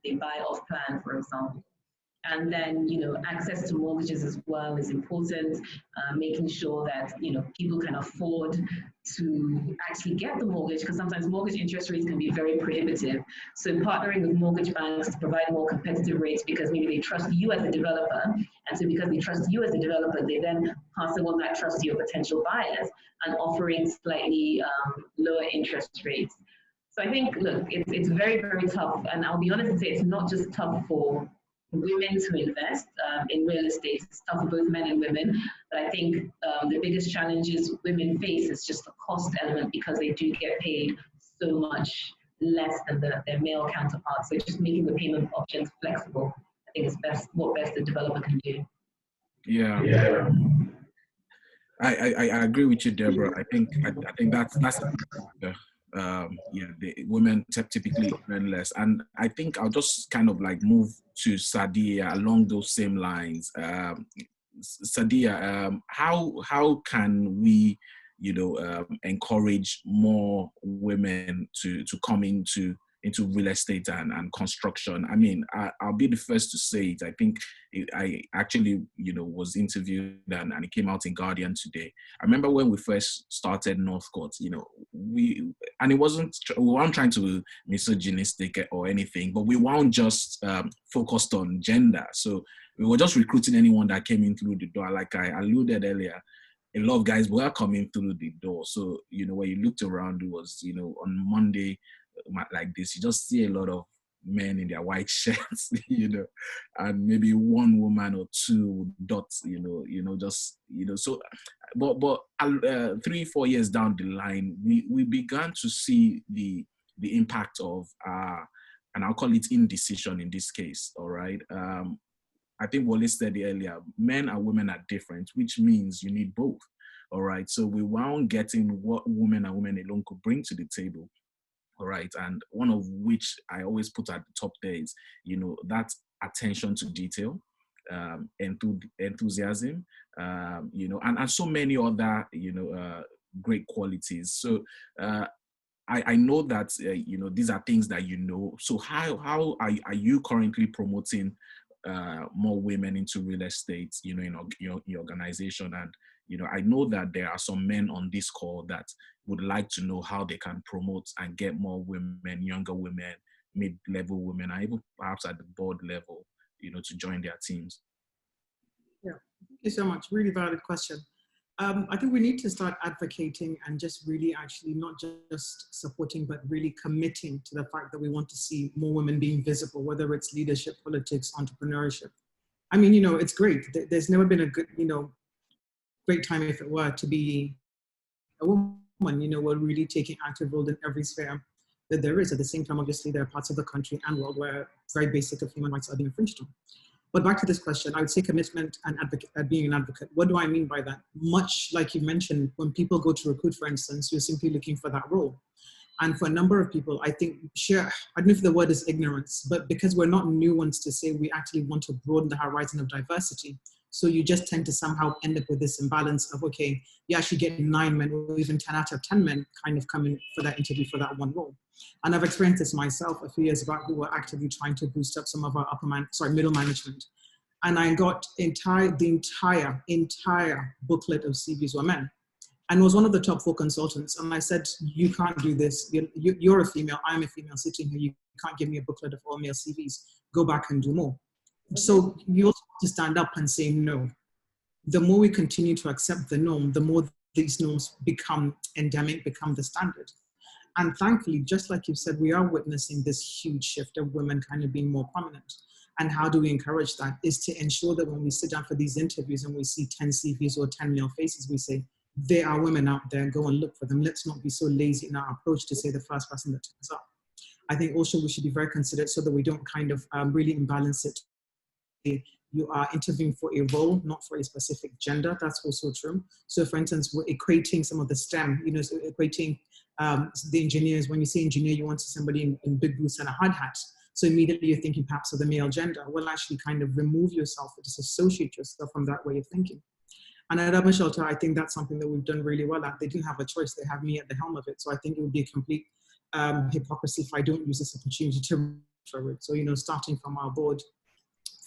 they buy off plan, for example. And then, access to mortgages as well is important, making sure that, people can afford to actually get the mortgage, because sometimes mortgage interest rates can be very prohibitive. So partnering with mortgage banks to provide more competitive rates, because maybe they trust you as a developer. And so because they trust you as a developer, they then pass on that trust to your potential buyers and offering slightly lower interest rates. So I think, look, it's very, very tough. And I'll be honest and say it's not just tough for women to invest in real estate. It's tough for both men and women, but I think the biggest challenges women face is just the cost element, because they do get paid so much less than their male counterparts. So just making the payment options flexible, I think is what best the developer can do. Yeah. I agree with you, Deborah. I think that's the women typically earn less, and I think I'll just kind of like move to Sadia along those same lines. Sadia, how can we, encourage more women to come into real estate and construction? I mean, I'll be the first to say it. I think I actually, was interviewed and it came out in Guardian today. I remember when we first started Northcourt, we weren't trying to be misogynistic or anything, but we weren't just focused on gender. So we were just recruiting anyone that came in through the door. Like I alluded earlier, a lot of guys were coming through the door. So, when you looked around, it was, on Monday, like this, you just see a lot of men in their white shirts, and maybe one woman or two dots, so, but 3-4 years down the line, we began to see the impact of, and I'll call it indecision in this case, all right? I think Wale said it earlier, men and women are different, which means you need both, all right? So we weren't getting what women and women alone could bring to the table. All right, and one of which I always put at the top there is, that attention to detail, enthusiasm, you know, and so many other, you know, great qualities. So I know that, you know, these are things that you know. So how are you currently promoting more women into real estate, you know, in your organization? And, you know, I know that there are some men on this call that would like to know how they can promote and get more women, younger women, mid-level women, and even perhaps at the board level, you know, to join their teams. Yeah, thank you so much. Really valid question. I think we need to start advocating and just really actually not just supporting, but really committing to the fact that we want to see more women being visible, whether it's leadership, politics, entrepreneurship. I mean, you know, it's great. There's never been a good, you know, great time, if it were, to be a woman, you know, we're really taking active role in every sphere that there is. At the same time, obviously, there are parts of the country and world where very basic of human rights are being infringed on. But back to this question, I would say commitment and being an advocate. What do I mean by that? Much like you mentioned, when people go to recruit, for instance, you're simply looking for that role. And for a number of people, I think, I don't know if the word is ignorance, but because we're not new ones to say we actually want to broaden the horizon of diversity, so you just tend to somehow end up with this imbalance of, okay, you actually get 9 men or even 10 out of 10 men kind of coming for that interview for that one role. And I've experienced this myself a few years back. We were actively trying to boost up some of our middle management. And I got the entire booklet of CVs were men. And was one of the top 4 consultants. And I said, you can't do this. You're a female, I'm a female sitting here. You can't give me a booklet of all male CVs. Go back and do more. So you also have to stand up and say no. The more we continue to accept the norm, the more these norms become endemic, become the standard. And thankfully, just like you said, we are witnessing this huge shift of women kind of being more prominent. And how do we encourage that? Is to ensure that when we sit down for these interviews and we see 10 CVs or 10 male faces, we say, there are women out there, go and look for them. Let's not be so lazy in our approach to say the first person that turns up. I think also we should be very considerate so that we don't kind of really imbalance it. You are interviewing for a role, not for a specific gender. That's also true. So for instance, we're equating some of the STEM, you know, so equating the engineers. When you say engineer, you want to see somebody in big boots and a hard hat. So immediately you're thinking perhaps of the male gender. Well, actually kind of remove yourself or disassociate yourself from that way of thinking. And at Urban Shelter, I think that's something that we've done really well at. They didn't have a choice. They have me at the helm of it. So I think it would be a complete hypocrisy if I don't use this opportunity to for it. So, you know, starting from our board,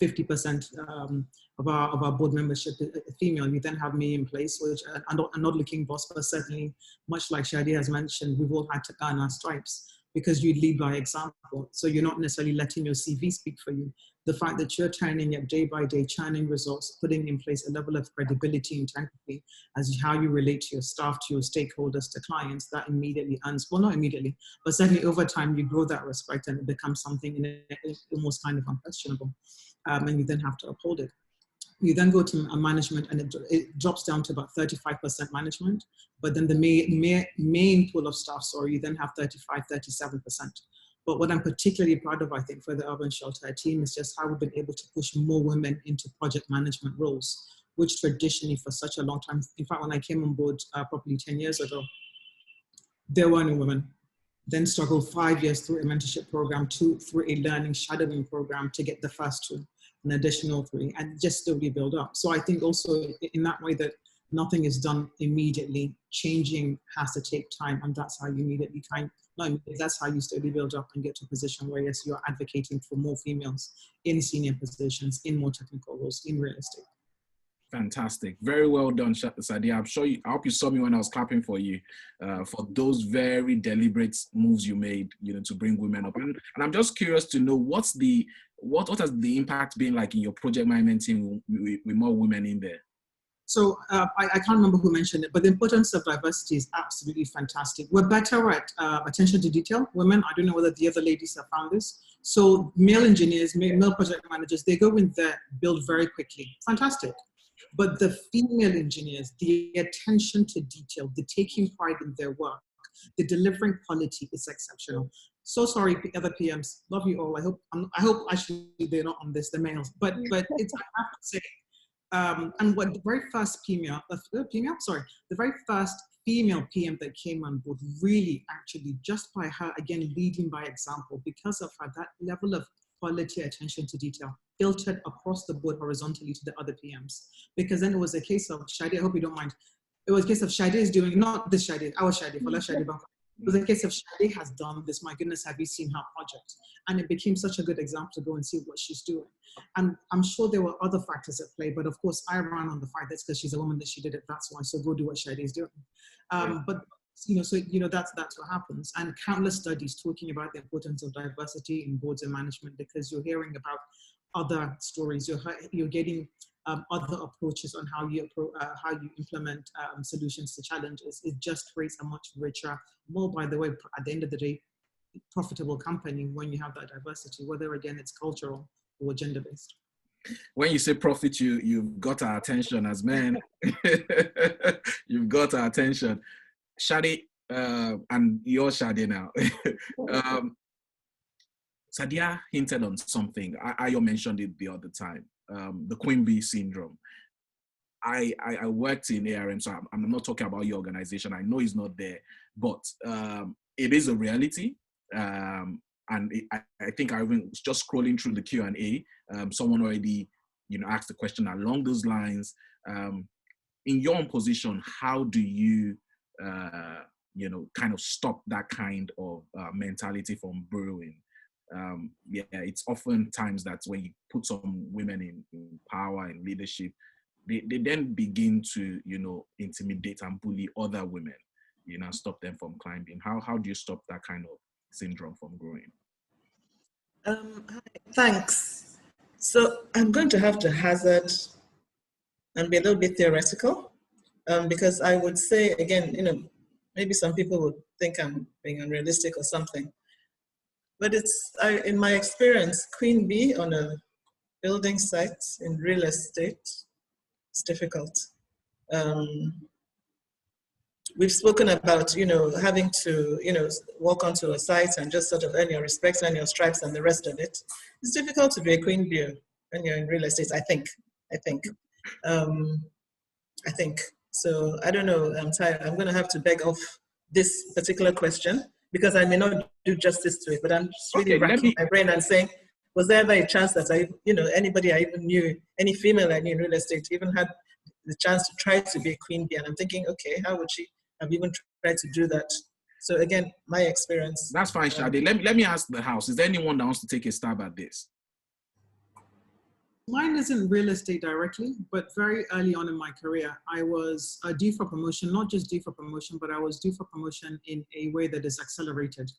50% of our board membership is female. You then have me in place, which I'm not looking boss, but certainly, much like Shadi has mentioned, we've all had to earn our stripes because you lead by example. So you're not necessarily letting your CV speak for you. The fact that you're turning up day by day, churning results, putting in place a level of credibility and integrity as how you relate to your staff, to your stakeholders, to clients, that immediately earns, well, not immediately, but certainly over time, you grow that respect and it becomes something almost kind of unquestionable. And you then have to uphold it. You then go to a management and it drops down to about 35% management, but then the main pool of staff, you then have 35, 37%. But what I'm particularly proud of, I think, for the Urban Shelter team is just how we've been able to push more women into project management roles, which traditionally for such a long time, in fact, when I came on board probably 10 years ago, there were no women. Then struggled 5 years through a mentorship program, through a learning shadowing program to get the first 2, an additional 3, and just slowly build up. So I think also in that way that nothing is done immediately, changing has to take time, and that's how you immediately that's how you slowly build up and get to a position where yes, you're advocating for more females in senior positions, in more technical roles, in real estate. Fantastic. Very well done, Sadia. I hope you saw me when I was clapping for you for those very deliberate moves you made, you know, to bring women up. And I'm just curious to know what has the impact been like in your project management team with more women in there? So I can't remember who mentioned it, but the importance of diversity is absolutely fantastic. We're better at attention to detail. Women, I don't know whether the other ladies have found this. So male engineers, male project managers, they go in there, build very quickly. Fantastic. But the female engineers, the attention to detail, the taking pride in their work, the delivering quality is exceptional. So sorry, other PMs, love you all. I hope actually they're not on this, the males, but it's, I have to say, and what the very first the very first female PM that came on board really actually just by her, again, leading by example, because of her, that level of quality attention to detail, filtered across the board horizontally to the other PMs. Because then it was a case of Shadi, I hope you don't mind. It was a case of Shadi is doing, not this Shadi, our Shadi, Fola Shadi Bank. It was a case of Shadi has done this, my goodness, have you seen her project? And it became such a good example to go and see what she's doing. And I'm sure there were other factors at play, but of course I ran on the fact that's because she's a woman that she did it, that's why, so go do what Shadi is doing. But so that's what happens. And countless studies talking about the importance of diversity in boards and management, because you're hearing about other stories, you're getting other approaches on how you implement solutions to challenges. It just creates a much richer, more, by the way, at the end of the day, profitable company when you have that diversity, whether again it's cultural or gender-based. When you say profit, you've got our attention as men. You've got our attention. Shadi, and you're Shadi now. Sadia hinted on something. Ayo mentioned it the other time. The Queen Bee syndrome. I worked in ARM, so I'm not talking about your organization. I know it's not there, but it is a reality. And I think I was just scrolling through the Q&A. Someone already, asked the question along those lines. In your own position, how do you, kind of stop that kind of mentality from brewing? It's often times that when you put some women in power and leadership, they then begin to, intimidate and bully other women, stop them from climbing. How do you stop that kind of syndrome from growing? Hi, thanks. So I'm going to have to hazard and be a little bit theoretical, because I would say, again, maybe some people would think I'm being unrealistic or something. But in my experience, Queen Bee on a building site in real estate, it's difficult. We've spoken about, having to, walk onto a site and just sort of earn your respect, earn your stripes and the rest of it. It's difficult to be a Queen Bee when you're in real estate, I think. So I don't know, I'm tired. I'm going to have to beg off this particular question, because I may not do justice to it, but I'm just really racking my brain and saying, was there ever a chance that anybody I even knew, any female I knew in real estate, even had the chance to try to be a Queen Bee? And I'm thinking, okay, how would she have even tried to do that? So again, my experience. That's fine, Shadi. Let me ask the house, is there anyone that wants to take a stab at this? Mine isn't real estate directly, but very early on in my career, I was due for promotion, not just due for promotion, but I was due for promotion in a way that is accelerated.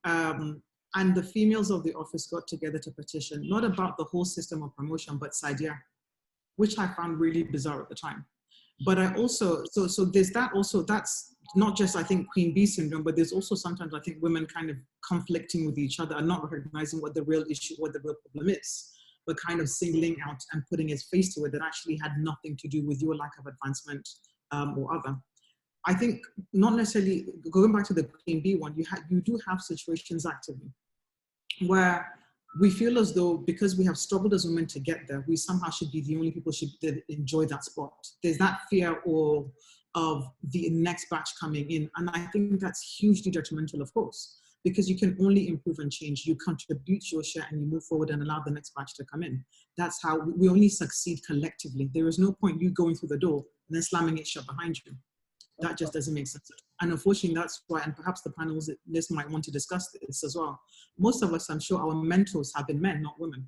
And the females of the office got together to petition, not about the whole system of promotion, but Sadia, which I found really bizarre at the time. But I also, so there's that also, that's not just, I think, Queen Bee syndrome, but there's also sometimes, I think, women kind of conflicting with each other and not recognizing what the real issue, what the real problem is, but kind of singling out and putting his face to it that actually had nothing to do with your lack of advancement or other. I think not necessarily, going back to the Queen Bee one, you do have situations actively where we feel as though because we have struggled as women to get there, we somehow should be the only people that enjoy that spot. There's that fear of the next batch coming in. And I think that's hugely detrimental, of course, because you can only improve and change. You contribute your share and you move forward and allow the next batch to come in. That's how we only succeed collectively. There is no point you going through the door and then slamming it shut behind you. That just doesn't make sense. And unfortunately, that's why, and perhaps the panels this might want to discuss this as well. Most of us, I'm sure our mentors have been men, not women.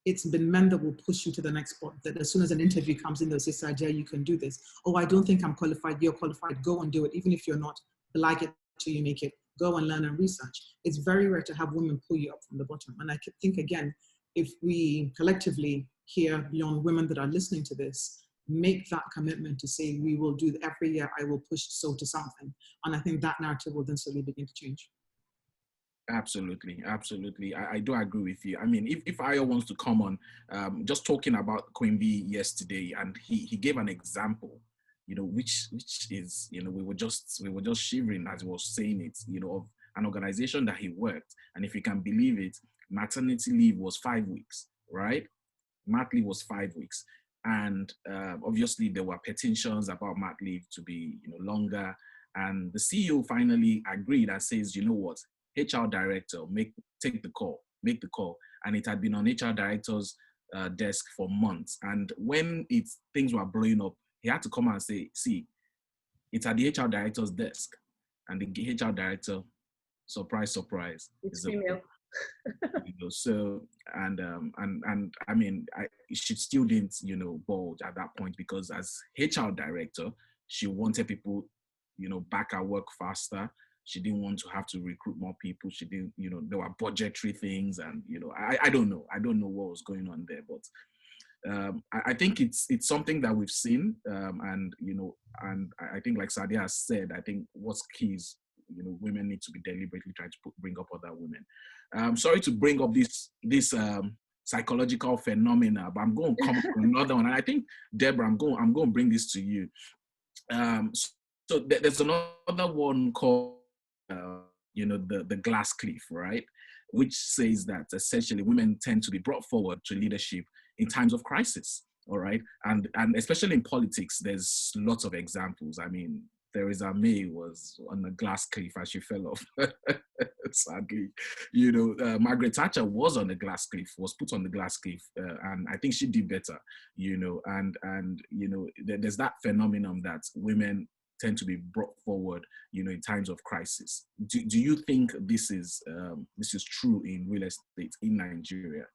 It's been men that will push you to the next spot, that as soon as an interview comes in, they'll say, Sadia, you can do this. Oh, I don't think I'm qualified. You're qualified. Go and do it. Even if you're not, like it till you make it. Go and learn and research. It's very rare to have women pull you up from the bottom. And I think, again, if we collectively here, beyond women that are listening to this, make that commitment to say, we will do every year, I will push so to something. And I think that narrative will then slowly begin to change. Absolutely, absolutely. I do agree with you. I mean, if Ayo wants to come on, just talking about Queen Bee yesterday, and he gave an example, which is, we were just shivering as he was saying it, of an organization that he worked. And if you can believe it, maternity leave was 5 weeks, right? Mat leave was 5 weeks. And obviously there were petitions about mat leave to be, longer. And the CEO finally agreed and says, you know what, HR director, take the call. make the call. And it had been on HR director's desk for months. And when things were blowing up, he had to come and say, see, it's at the HR director's desk. And the HR director, surprise, surprise, it's female. So and I mean, she still didn't, bulge at that point, because as HR director, she wanted people, back at work faster. She didn't want to have to recruit more people. She didn't, there were budgetary things, and I don't know what was going on there, but I think it's something that we've seen, and I think, like Sadia has said, I think what's key is, women need to be deliberately trying to bring up other women. Sorry to bring up this psychological phenomena, but I'm going to come up with another one. And I think, Deborah, I'm going to bring this to you. So there's another one called, the glass cliff, right? Which says that essentially women tend to be brought forward to leadership in times of crisis, all right? And especially in politics, there's lots of examples. I mean, Theresa May was on a glass cliff as she fell off, sadly. Margaret Thatcher was on a glass cliff, was put on the glass cliff, and I think she did better, there's that phenomenon that women tend to be brought forward, in times of crisis. Do you think this is true in real estate in Nigeria?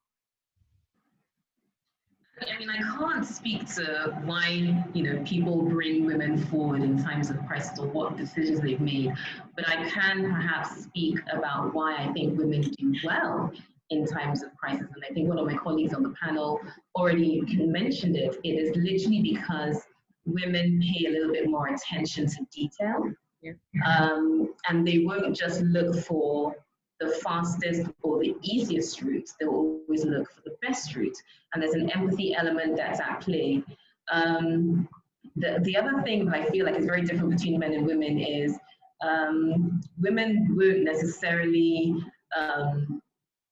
I mean, I can't speak to why, people bring women forward in times of crisis or what decisions they've made, but I can perhaps speak about why I think women do well in times of crisis. And I think one of my colleagues on the panel already mentioned it. It is literally because women pay a little bit more attention to detail. Yeah. And they won't just look for the fastest or the easiest route, they'll always look for the best route. And there's an empathy element that's at play. The other thing that I feel like is very different between men and women is women won't necessarily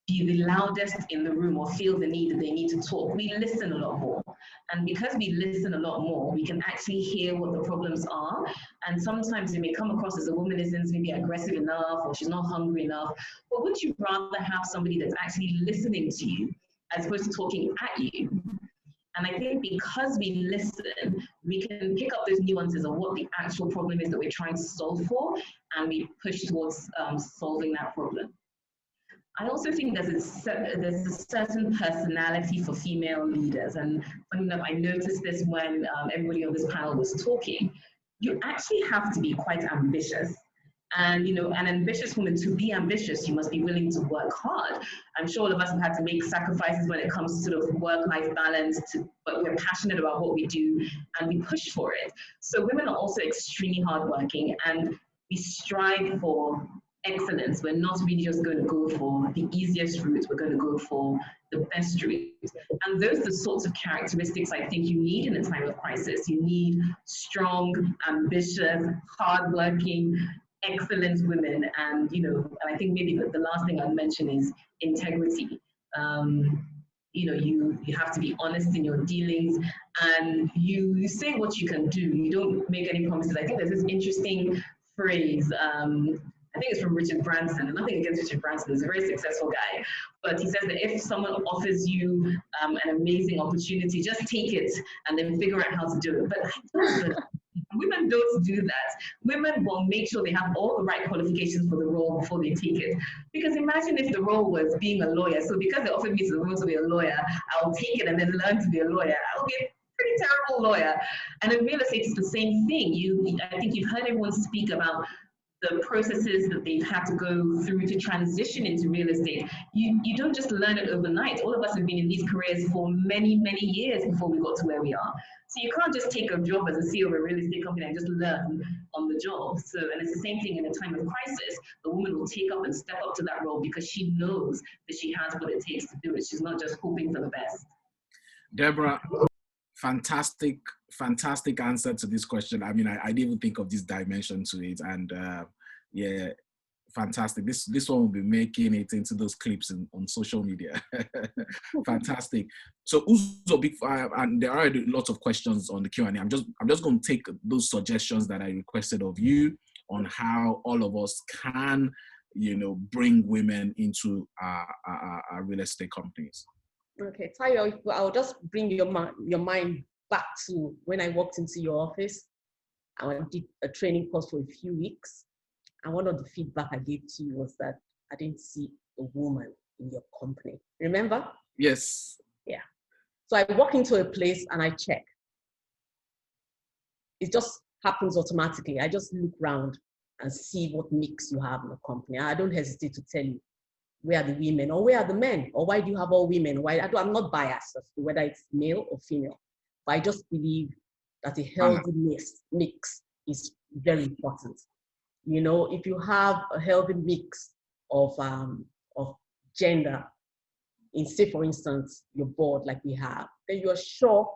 be the loudest in the room or feel the need that they need to talk. We listen a lot more. And because we listen a lot more, we can actually hear what the problems are. And sometimes it may come across as a woman isn't maybe aggressive enough or she's not hungry enough. But would you rather have somebody that's actually listening to you as opposed to talking at you? And I think because we listen, we can pick up those nuances of what the actual problem is that we're trying to solve for, and we push towards solving that problem. I also think there's a certain personality for female leaders, and funny enough, I noticed this when everybody on this panel was talking. You actually have to be quite ambitious, and an ambitious woman, to be ambitious, you must be willing to work hard. I'm sure all of us have had to make sacrifices when it comes to sort of work-life balance, but we're passionate about what we do and we push for it. So women are also extremely hardworking, and we strive for excellence. We're not really just going to go for the easiest route, we're going to go for the best route. And those are the sorts of characteristics I think you need in a time of crisis. You need strong, ambitious, hardworking, excellent women. And, and I think maybe the last thing I'd mention is integrity. You have to be honest in your dealings, and you say what you can do. You don't make any promises. I think there's this interesting phrase, I think it's from Richard Branson, and nothing against Richard Branson, he's a very successful guy, but he says that if someone offers you an amazing opportunity, just take it and then figure out how to do it. But women don't do that. Women will make sure they have all the right qualifications for the role before they take it. Because imagine if the role was being a lawyer. So because they offered me the role to be a lawyer, I'll take it and then learn to be a lawyer. I'll be a pretty terrible lawyer. And in real estate, it's the same thing. I think you've heard everyone speak about the processes that they've had to go through to transition into real estate. You don't just learn it overnight. All of us have been in these careers for many, many years before we got to where we are. So you can't just take a job as a CEO of a real estate company and just learn on the job. So, and it's the same thing in a time of crisis. The woman will take up and step up to that role because she knows that she has what it takes to do it. She's not just hoping for the best. Deborah, fantastic answer to this question. I mean, I didn't even think of this dimension to it, and yeah, fantastic. This one will be making it into those clips on social media. Fantastic. So Uzo, and there are lots of questions on the Q&A. I'm just going to take those suggestions that I requested of you on how all of us can bring women into our real estate companies? Okay, Tayo, I'll just bring your mind back to when I walked into your office. I did a training course for a few weeks. And one of the feedback I gave to you was that I didn't see a woman in your company. Remember? Yes. Yeah. So I walk into a place and I check. It just happens automatically. I just look around and see what mix you have in the company. I don't hesitate to tell you where are the women or where are the men, or why do you have all women? I'm not biased as to whether it's male or female, but I just believe that a healthy mix is very important. If you have a healthy mix of gender in, say, for instance, your board like we have, then you are sure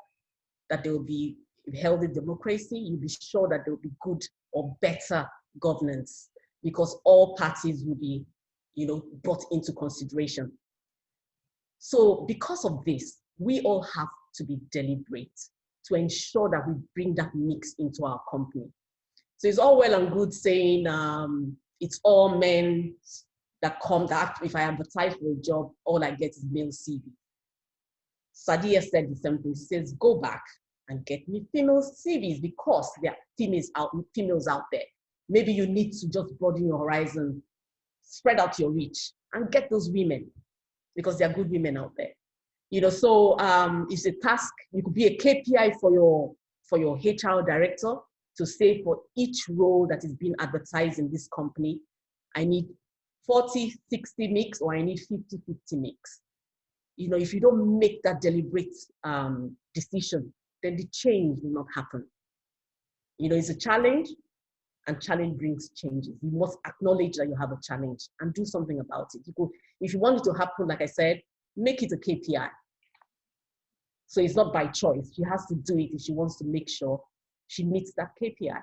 that there will be healthy democracy. You'll be sure that there will be good or better governance, because all parties will be, brought into consideration. So because of this, we all have to be deliberate to ensure that we bring that mix into our company. So it's all well and good saying it's all men that come, that if I advertise for a job, all I get is male CV. Sadia said the same thing. She says, go back and get me female CVs, because there are females out there. Maybe you need to just broaden your horizon, spread out your reach, and get those women, because there are good women out there. So it's a task. You could be a KPI for your HR director to say, for each role that is being advertised in this company, I need 40-60 mix, or I need 50-50 mix. If you don't make that deliberate decision, then the change will not happen. It's a challenge, and challenge brings changes. You must acknowledge that you have a challenge and do something about it. If you want it to happen, like I said, make it a KPI. So it's not by choice. She has to do it if she wants to make sure she meets that KPI.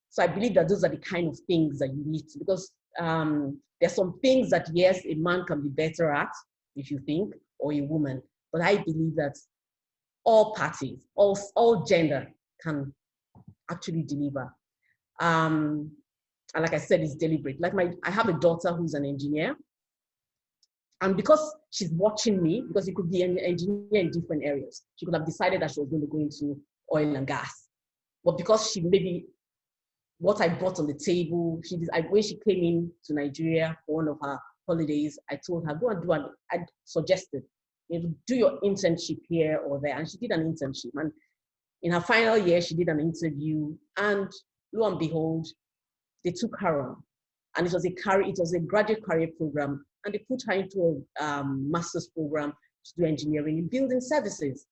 So I believe that those are the kind of things that you need to, because there's some things that, yes, a man can be better at, if you think, or a woman. But I believe that all parties, all gender can actually deliver. And like I said, it's deliberate. I have a daughter who's an engineer. And because she's watching me, because you could be an engineer in different areas, she could have decided that she was going to go into oil and gas. But because she maybe, what I brought on the table, when she came in to Nigeria for one of her holidays, I told her, go and do I suggested, do your internship here or there. And she did an internship. And in her final year, she did an interview. And lo and behold, they took her on. And it was a graduate career program. And they put her into a master's program to do engineering in building services.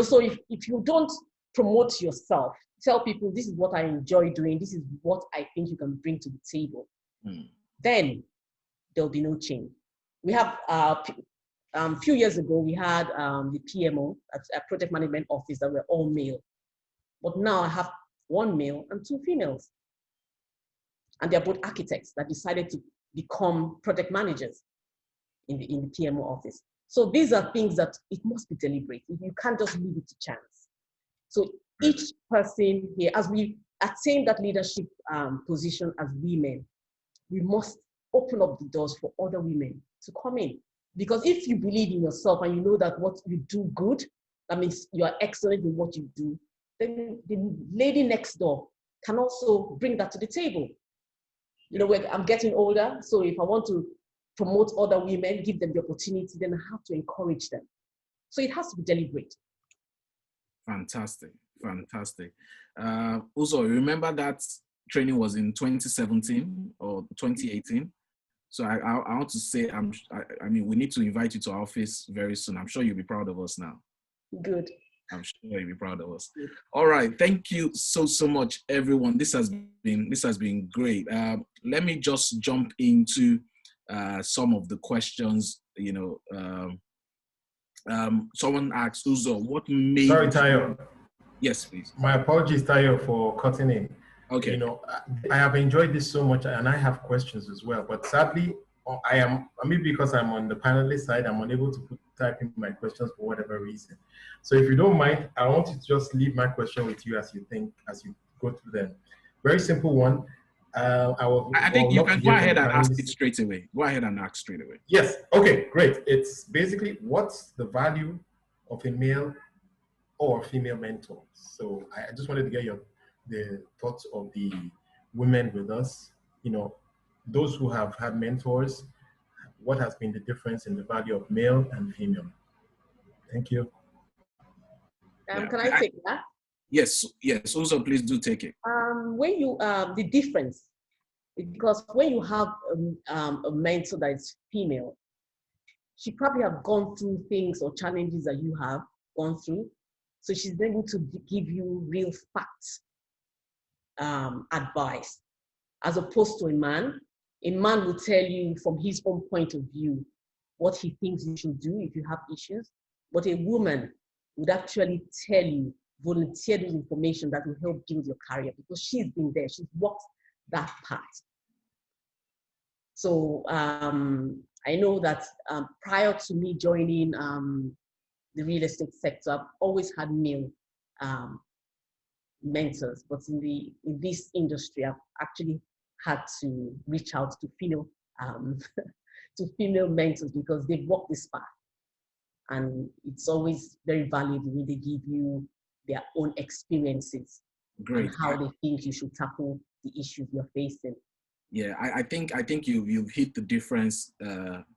So if you don't promote yourself, tell people, this is what I enjoy doing, this is what I think you can bring to the table, then there'll be no change. We have, a few years ago, we had the PMO, a project management office, that were all male. But now I have one male and two females. And they're both architects that decided to become project managers in the PMO office. So these are things that it must be deliberate. You can't just leave it to chance. So each person here, as we attain that leadership position as women, we must open up the doors for other women to come in. Because if you believe in yourself and you know that what you do good, that means you are excellent in what you do, then the lady next door can also bring that to the table. I'm getting older, so if I want to promote other women, give them the opportunity, then I have to encourage them. So it has to be deliberate. Fantastic, fantastic. Also, remember that training was in 2017 or 2018. So I want to say, I mean, we need to invite you to our office very soon. I'm sure you'll be proud of us now. Good. I'm sure you'll be proud of us. Good. All right, thank you so much, everyone. This has been great. Let me just jump into some of the questions. Someone asked, Uzo, what made... Sorry, Tayo. Yes, please. My apologies, Tayo, for cutting in. Okay. I have enjoyed this so much, and I have questions as well. But sadly, maybe because I'm on the panelist side, I'm unable to type in my questions for whatever reason. So if you don't mind, I want to just leave my question with you as you go through them. Very simple one. I think you can go ahead and ask it straight away. Go ahead and ask straight away. Yes. Okay, great. It's basically what's the value of a male or female mentor? So I just wanted to get the thoughts of the women with us. You know, those who have had mentors, what has been the difference in the value of male and female? Thank you. Can I take that? Yes, yes. Also, please do take it. When you the difference, because when you have a mentor that is female, she probably have gone through things or challenges that you have gone through, so she's able to give you real facts, advice, as opposed to a man. A man will tell you from his own point of view what he thinks you should do if you have issues, but a woman would actually tell you, volunteer those information that will help build your career, because she's been there, she's walked that path. So I know that prior to me joining the real estate sector, I've always had male mentors, but in this industry, I've actually had to reach out to female to female mentors, because they've walked this path, and it's always very valuable when they give you their own experiences. Great. And how they think you should tackle the issues you're facing. Yeah, I think you've hit the difference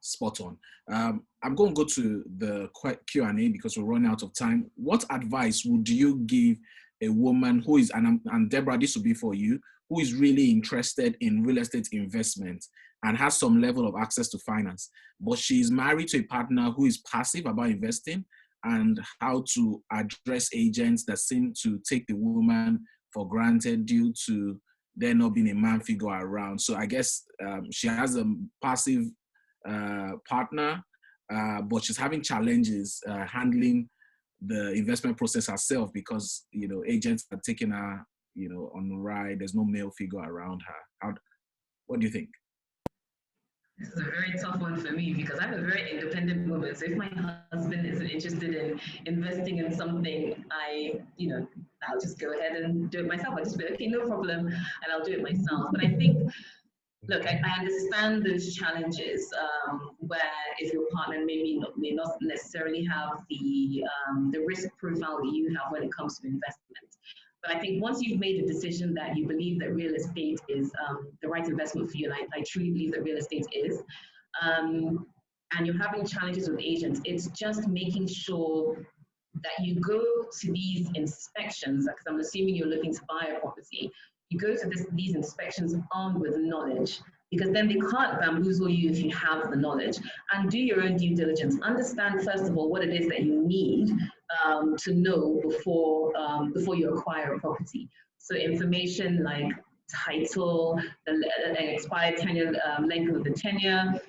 spot on. I'm going to go to the Q&A because we're running out of time. What advice would you give a woman who is, and Deborah, this will be for you, who is really interested in real estate investment and has some level of access to finance, but she's married to a partner who is passive about investing, and how to address agents that seem to take the woman for granted due to there not being a man figure around. So I guess she has a passive partner, but she's having challenges handling the investment process herself, because, you know, agents are taking her, you know, on the ride. There's no male figure around her. What do you think? This is a very tough one for me, because I'm a very independent woman. So if my husband isn't interested in investing in something, I'll just go ahead and do it myself. I'll just be okay, no problem, and I'll do it myself. But I think, look, I understand those challenges where if your partner may not necessarily have the risk profile that you have when it comes to investment. But I think once you've made the decision that you believe that real estate is the right investment for you, and I truly believe that real estate is, and you're having challenges with agents, it's just making sure that you go to these inspections, because I'm assuming you're looking to buy a property, you go to these inspections armed with knowledge, because then they can't bamboozle you if you have the knowledge. And do your own due diligence. Understand, first of all, what it is that you need to know before you acquire a property. So information like title, an expired tenure, length of the tenure,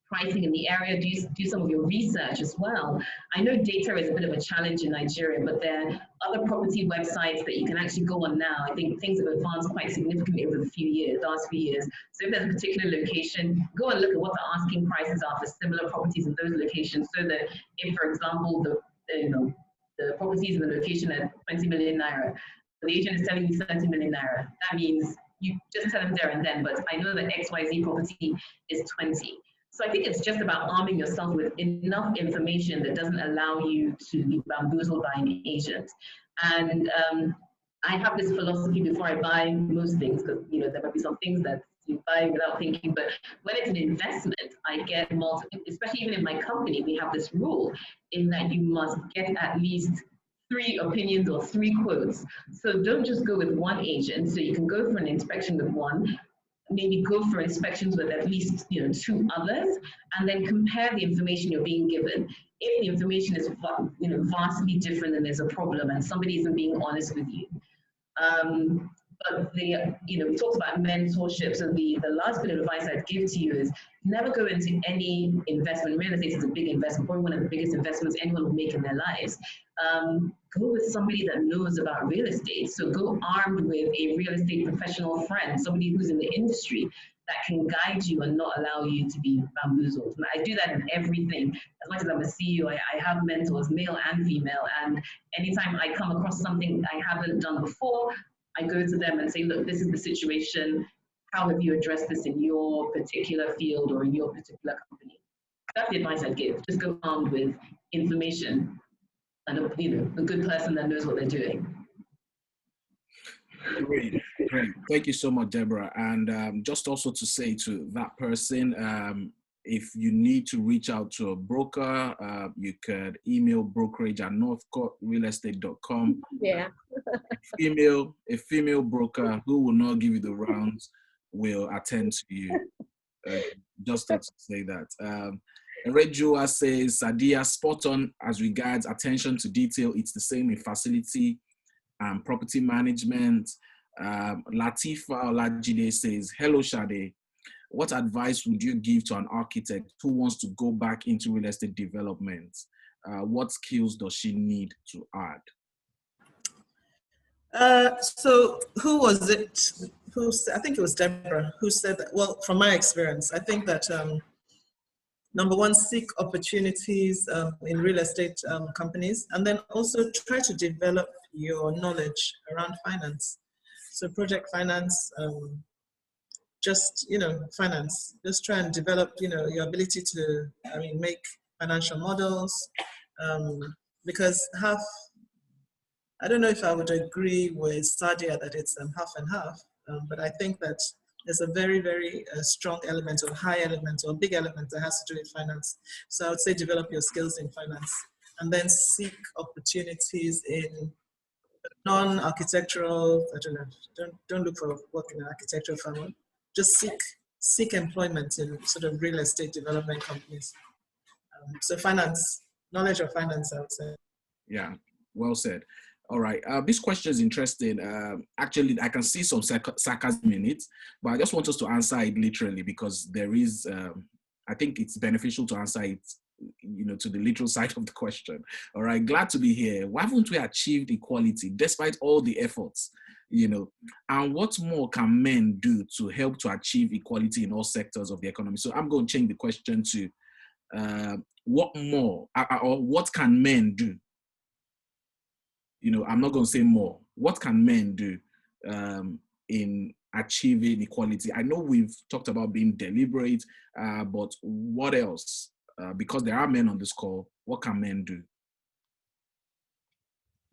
pricing in the area, do some of your research as well. I know data is a bit of a challenge in Nigeria, but there are other property websites that you can actually go on now. I think things have advanced quite significantly over the last few years. So if there's a particular location, go and look at what the asking prices are for similar properties in those locations, so that if, for example, the properties in the location at 20 million naira, the agent is telling you 30 million naira, that means you just tell them there and then, but I know that XYZ property is 20. So I think it's just about arming yourself with enough information that doesn't allow you to be bamboozled by an agent. And I have this philosophy before I buy most things, because there might be some things that you buy without thinking, but when it's an investment, I get multiple, especially even in my company, we have this rule in that you must get at least 3 opinions or 3 quotes. So don't just go with one agent. So you can go for an inspection with one, maybe go for inspections with at least 2 others, and then compare the information you're being given. If the information is vastly different, then there's a problem and somebody isn't being honest with you. But we talked about mentorship. So the last bit of advice I'd give to you is never go into any investment. Real estate is a big investment, probably one of the biggest investments anyone will make in their lives. Go with somebody that knows about real estate. So go armed with a real estate professional friend, somebody who's in the industry that can guide you and not allow you to be bamboozled. And I do that in everything. As much as I'm a CEO, I have mentors, male and female. And anytime I come across something I haven't done before, I go to them and say, look, this is the situation. How have you addressed this in your particular field or in your particular company? That's the advice I'd give. Just go armed with information and a good person that knows what they're doing. Great, great. Thank you so much, Deborah. And just also to say to that person, if you need to reach out to a broker, you could email brokerage@northcourtrealestate.com. Yeah. A female broker who will not give you the rounds will attend to you. Just to say that. Rejua says, Sadia, spot on as regards attention to detail. It's the same in facility and property management. Latifa Olajide says, hello, Shade. What advice would you give to an architect who wants to go back into real estate development? What skills does she need to add? So who was it? I think it was Deborah who said that. Well, from my experience, I think that number one, seek opportunities in real estate companies, and then also try to develop your knowledge around finance. So project finance, finance. Just try and develop, your ability to, make financial models, because I don't know if I would agree with Sadia that it's half and half, but I think that there's a very, very strong element or high element or big element that has to do with finance. So I would say develop your skills in finance and then seek opportunities in non-architectural, don't look for work in an architectural firm. Just seek employment in sort of real estate development companies. So finance, knowledge of finance, I would say. Yeah, well said. All right, this question is interesting. Actually, I can see some sarcasm in it, but I just want us to answer it literally because there is, I think it's beneficial to answer it, to the literal side of the question. All right, glad to be here. Why haven't we achieved equality despite all the efforts, and what more can men do to help to achieve equality in all sectors of the economy? So I'm going to change the question to what more, or what can men do? I'm not going to say more. What can men do in achieving equality? I know we've talked about being deliberate, but what else? Because there are men on this call, what can men do?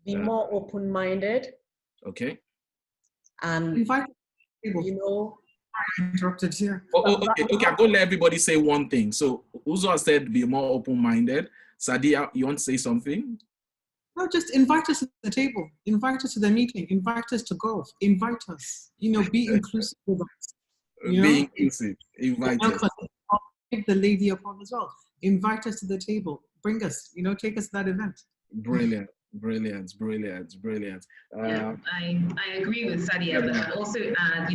Be more open-minded. Okay. And, interrupted here. Okay, I'm going to let everybody say one thing. So Uzo has said be more open-minded. Sadia, you want to say something? No, just invite us to the table, invite us to the meeting, invite us to golf, invite us, be inclusive with us. Be inclusive, invite us. Take the lady upon as well. Invite us to the table, bring us, take us to that event. Brilliant. Yeah, I agree with Sadia, but I'd also add,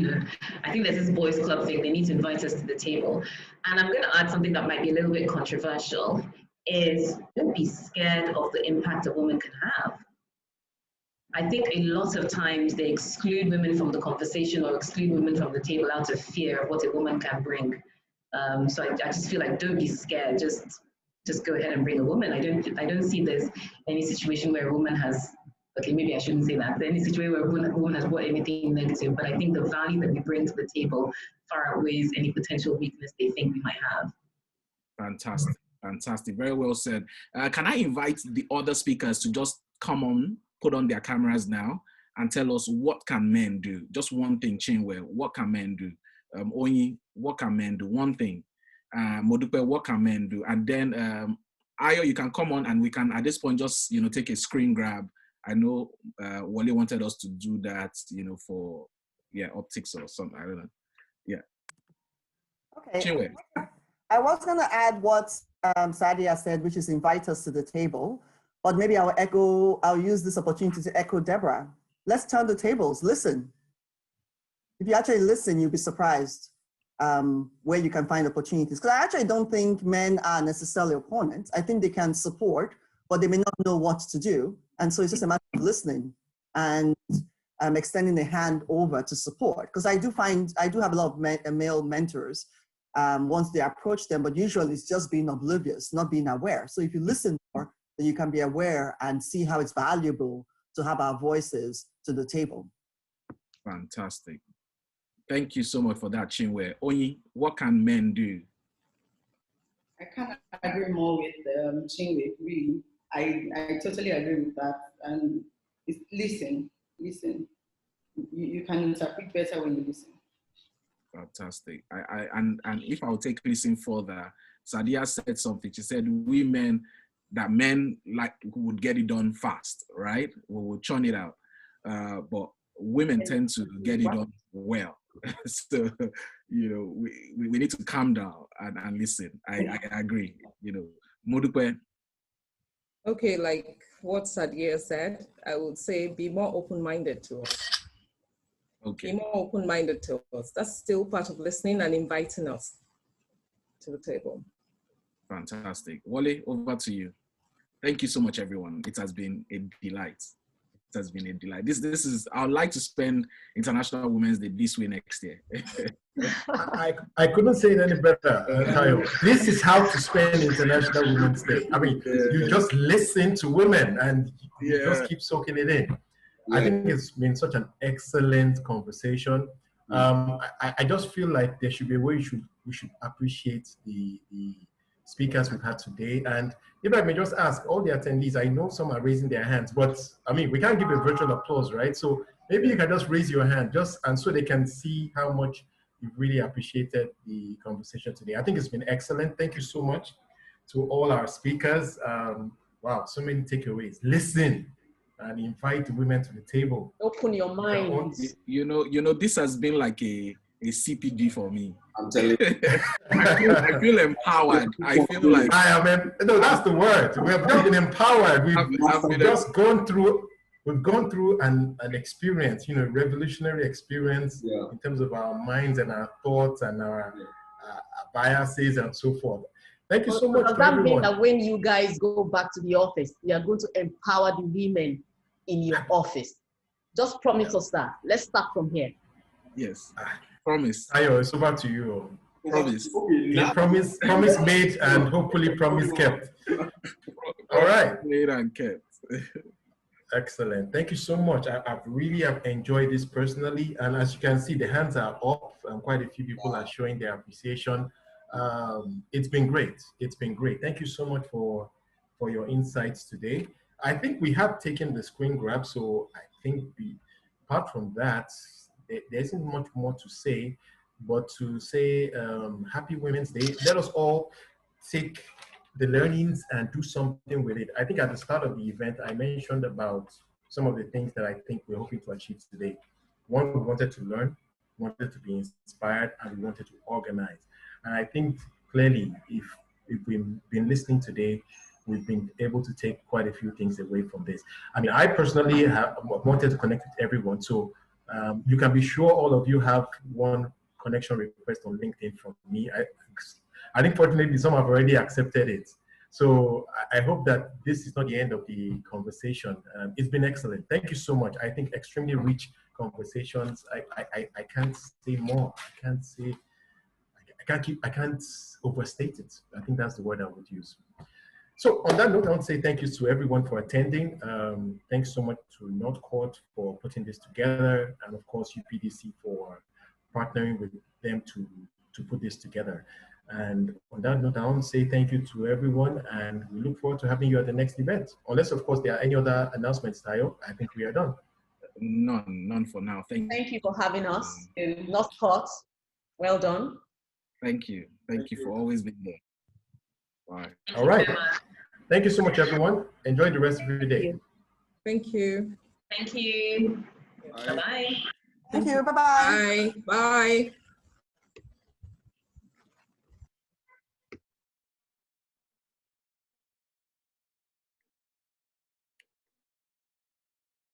I think there's this boys club thing, they need to invite us to the table. And I'm going to add something that might be a little bit controversial. Is don't be scared of the impact a woman can have. I think a lot of times they exclude women from the conversation or exclude women from the table out of fear of what a woman can bring. So I just feel like don't be scared. Just go ahead and bring a woman. I don't see there's any situation where a woman has. Okay, maybe I shouldn't say that. Any situation where a woman has brought anything negative, but I think the value that we bring to the table far outweighs any potential weakness they think we might have. Fantastic. Very well said. Can I invite the other speakers to just come on, put on their cameras now, and tell us what can men do? Just one thing, Chinwe, what can men do? Onyi, what can men do? One thing. Modupe, what can men do? And then Ayo, you can come on and we can, at this point, just, take a screen grab. I know Wale wanted us to do that, for, optics or something. I don't know. Yeah. Okay. Chinwe. I was going to add what Sadia said, which is invite us to the table, but maybe I'll use this opportunity to echo Deborah. Let's turn the tables, listen. If you actually listen, you'll be surprised where you can find opportunities. Because I actually don't think men are necessarily opponents. I think they can support, but they may not know what to do. And so it's just a matter of listening and extending a hand over to support. Because I do have a lot of male mentors once they approach them, but usually it's just being oblivious, not being aware. So if you listen more, then you can be aware and see how it's valuable to have our voices to the table. Fantastic. Thank you so much for that, Chinwe. Onyi, what can men do? I can't agree more with Chinwe, really. I totally agree with that. And it's listen. You can interpret better when you listen. Fantastic. And if I'll take listen further, Sadia said something. She said men like would get it done fast, right? We will churn it out. But women tend to get it done well. So, we need to calm down and listen. I agree. Modupe. Okay, like what Sadia said, I would say be more open-minded to us. Okay. Be more open-minded to us. That's still part of listening and inviting us to the table. Fantastic. Wale, over to you. Thank you so much, everyone. It has been a delight. It has been a delight. This is, I would like to spend International Women's Day this way next year. I couldn't say it any better, Tayo. This is how to spend International Women's Day. I mean, you just listen to women and you just keep soaking it in. I think it's been such an excellent conversation. I just feel like there should be a way we should appreciate the speakers we've had today. And if I may just ask all the attendees, I know some are raising their hands, but I mean, we can't give a virtual applause, right? So maybe you can just raise your hand and so they can see how much you've really appreciated the conversation today. I think it's been excellent. Thank you so much to all our speakers. Wow, so many takeaways. Listen and invite women to the table. Open your mind. You know, this has been like a CPD for me. I'm telling you. I feel empowered. I feel like no, that's the word. We have just been empowered. We've just gone through. We've gone through an experience, revolutionary experience in terms of our minds and our thoughts and our biases and so forth. Thank you so much. Does that mean that when you guys go back to the office, you are going to empower the women in your office? Just promise us that. Let's start from here. Yes. Promise. Ayo, it's over to you. Promise. Promise made and hopefully promise kept. All right. Made and kept. Excellent. Thank you so much. I've really enjoyed this personally. And as you can see, the hands are up and quite a few people are showing their appreciation. It's been great. It's been great. Thank you so much for your insights today. I think we have taken the screen grab. So I think apart from that, there isn't much more to say, but to say Happy Women's Day. Let us all take the learnings and do something with it. I think at the start of the event, I mentioned about some of the things that I think we're hoping to achieve today. One, we wanted to learn, wanted to be inspired, and we wanted to organize. And I think clearly, if we've been listening today, we've been able to take quite a few things away from this. I mean, I personally have wanted to connect with everyone. So you can be sure all of you have one connection request on LinkedIn from me. I think fortunately some have already accepted it. So I hope that this is not the end of the conversation. It's been excellent. Thank you so much. I think extremely rich conversations. I can't say more. I can't overstate it. I think that's the word I would use. So on that note, I want to say thank you to everyone for attending. Thanks so much to Northcourt for putting this together, and of course UPDC for partnering with them to put this together. And on that note, I want to say thank you to everyone, and we look forward to having you at the next event. Unless, of course, there are any other announcements, Tayo. I think we are done. None for now. Thank you for having us in Northcourt. Well done. Thank you for always being there. Bye. All right. Thank you so much, everyone. Enjoy the rest of your day. Thank you. Thank you. Bye-bye. Thank you. Bye-bye. Bye. Bye.